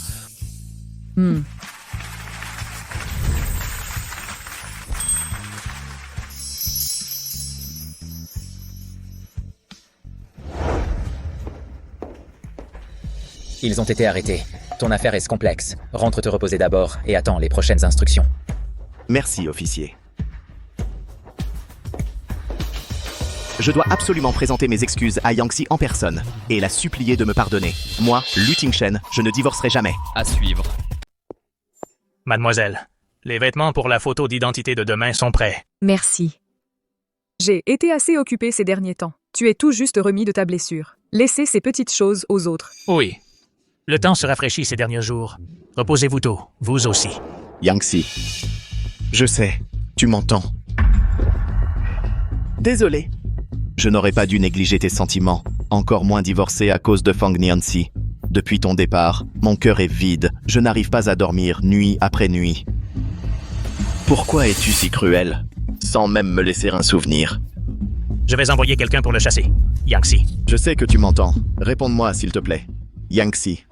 Ils ont été arrêtés. Ton affaire est complexe. Rentre te reposer d'abord et attends les prochaines instructions. Merci, officier. Je dois absolument présenter mes excuses à Yangxi en personne et la supplier de me pardonner. Moi, Lu Tingshen, je ne divorcerai jamais. À suivre. Mademoiselle, les vêtements pour la photo d'identité de demain sont prêts. Merci. J'ai été assez occupée ces derniers temps. Tu es tout juste remis de ta blessure. Laissez ces petites choses aux autres. Oui. Le temps se rafraîchit ces derniers jours. Reposez-vous tôt, vous aussi. Yangxi, je sais, tu m'entends. Désolé. Je n'aurais pas dû négliger tes sentiments, encore moins divorcer à cause de Fang Nianxi. Depuis ton départ, mon cœur est vide, je n'arrive pas à dormir nuit après nuit. Pourquoi es-tu si cruel, sans même me laisser un souvenir? Je vais envoyer quelqu'un pour le chasser. Yangxi. Je sais que tu m'entends. Réponds-moi, s'il te plaît. Yangxi.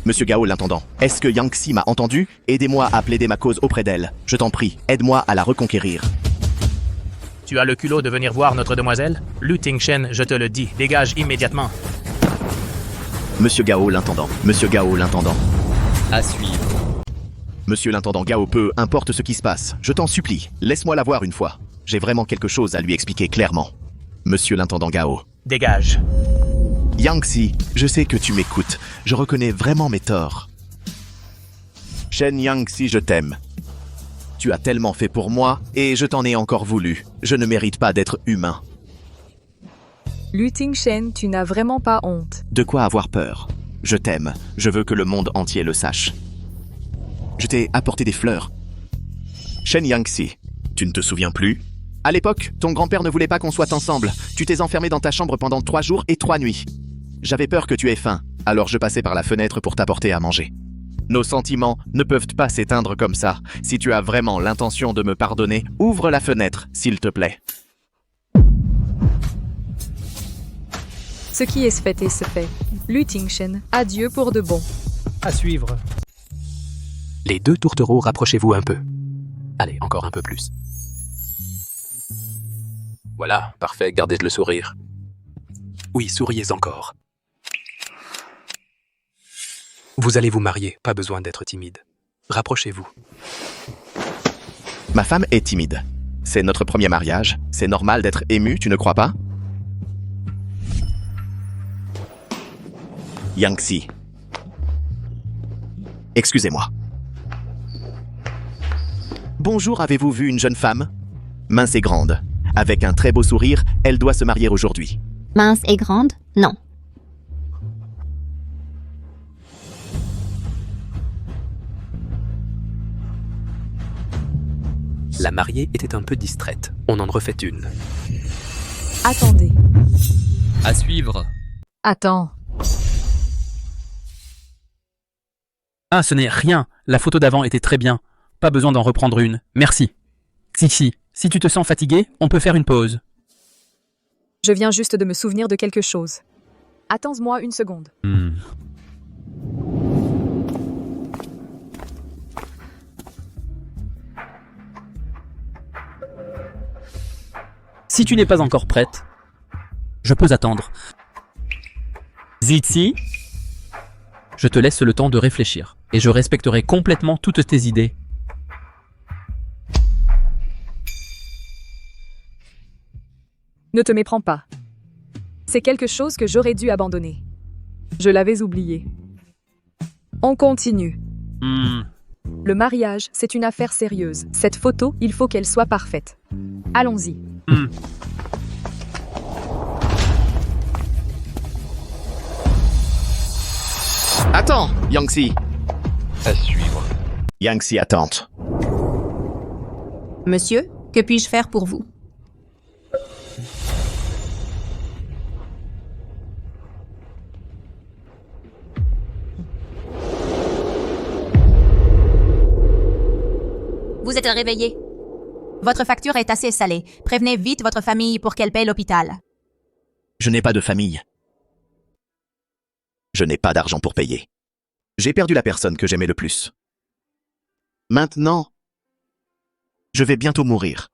Monsieur Gao l'intendant, est-ce que Yangxi m'a entendu? Aidez-moi à plaider ma cause auprès d'elle. Je t'en prie, aide-moi à la reconquérir. Tu as le culot de venir voir notre demoiselle? Lu Tingshen, je te le dis, dégage immédiatement. Monsieur Gao l'intendant, Monsieur Gao l'intendant. À suivre. Monsieur l'intendant Gao, peu importe ce qui se passe, je t'en supplie, laisse-moi la voir une fois. J'ai vraiment quelque chose à lui expliquer clairement. Monsieur l'intendant Gao. Dégage. Yangxi, je sais que tu m'écoutes. Je reconnais vraiment mes torts. Shen Yangxi, je t'aime. Tu as tellement fait pour moi, et je t'en ai encore voulu. Je ne mérite pas d'être humain. Lu Tingshen, tu n'as vraiment pas honte. De quoi avoir peur? Je t'aime. Je veux que le monde entier le sache. Je t'ai apporté des fleurs. Shen Yangxi, tu ne te souviens plus? À l'époque, ton grand-père ne voulait pas qu'on soit ensemble. Tu t'es enfermé dans ta chambre pendant 3 jours et 3 nuits. J'avais peur que tu aies faim, alors je passais par la fenêtre pour t'apporter à manger. Nos sentiments ne peuvent pas s'éteindre comme ça. Si tu as vraiment l'intention de me pardonner, ouvre la fenêtre, s'il te plaît. Ce qui est fait est fait. Lu Tingshen, adieu pour de bon. À suivre. Les deux tourtereaux, rapprochez-vous un peu. Allez, encore un peu plus. Voilà, parfait, gardez le sourire. Oui, souriez encore. Vous allez vous marier, pas besoin d'être timide. Rapprochez-vous. Ma femme est timide. C'est notre premier mariage. C'est normal d'être ému, tu ne crois pas? Yangxi. Excusez-moi. Bonjour, avez-vous vu une jeune femme? Mince et grande. Avec un très beau sourire, elle doit se marier aujourd'hui. Mince et grande? Non. La mariée était un peu distraite. On en refait une. Attendez. À suivre. Attends. Ah, ce n'est rien. La photo d'avant était très bien. Pas besoin d'en reprendre une. Merci. Si tu te sens fatigué, on peut faire une pause. Je viens juste de me souvenir de quelque chose. Attends-moi une seconde. Si tu n'es pas encore prête, je peux attendre. Zitsi, je te laisse le temps de réfléchir, et je respecterai complètement toutes tes idées. Ne te méprends pas. C'est quelque chose que j'aurais dû abandonner. Je l'avais oublié. On continue. Le mariage, c'est une affaire sérieuse. Cette photo, il faut qu'elle soit parfaite. Allons-y. Attends, Yangxi. À suivre. Yangxi attente. Monsieur, que puis-je faire pour vous? Vous êtes réveillé. Votre facture est assez salée. Prévenez vite votre famille pour qu'elle paie l'hôpital. Je n'ai pas de famille. Je n'ai pas d'argent pour payer. J'ai perdu la personne que j'aimais le plus. Maintenant, je vais bientôt mourir.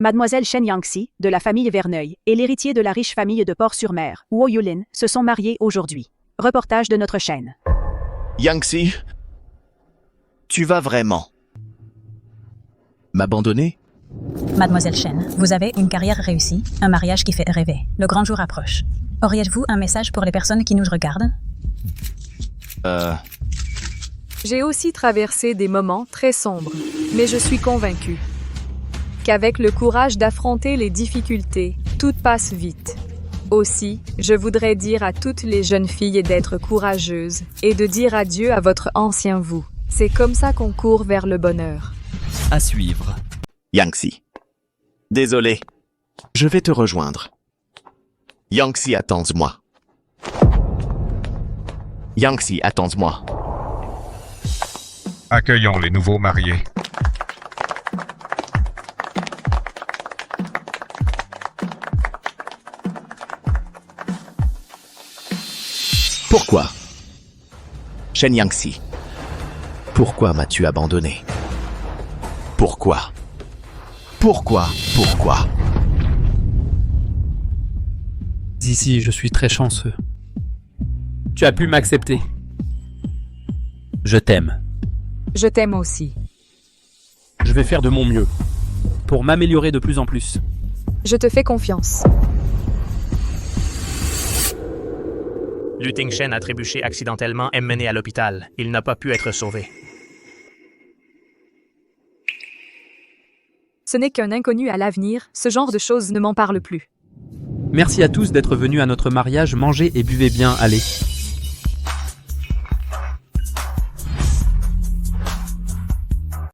Mademoiselle Shen Yangxi, de la famille Verneuil, et l'héritier de la riche famille de Port-sur-Mer, Wu Yulin, se sont mariés aujourd'hui. Reportage de notre chaîne. Yangxi, tu vas vraiment m'abandonner? Mademoiselle Shen, vous avez une carrière réussie, un mariage qui fait rêver. Le grand jour approche. Auriez-vous un message pour les personnes qui nous regardent? J'ai aussi traversé des moments très sombres, mais je suis convaincue qu'avec le courage d'affronter les difficultés, tout passe vite. Aussi, je voudrais dire à toutes les jeunes filles d'être courageuses et de dire adieu à votre ancien vous. C'est comme ça qu'on court vers le bonheur. À suivre. Yangxi. Désolé. Je vais te rejoindre. Yangxi, attends-moi. Yangxi, attends-moi. Accueillons les nouveaux mariés. Pourquoi? Shen Yangxi. Pourquoi m'as-tu abandonné? Pourquoi? Pourquoi? Ici, je suis très chanceux. Tu as pu m'accepter. Je t'aime. Je t'aime aussi. Je vais faire de mon mieux pour m'améliorer de plus en plus. Je te fais confiance. Lu Tingshen a trébuché accidentellement et mené à l'hôpital. Il n'a pas pu être sauvé. Ce n'est qu'un inconnu à l'avenir, ce genre de choses ne m'en parle plus. Merci à tous d'être venus à notre mariage, mangez et buvez bien, allez.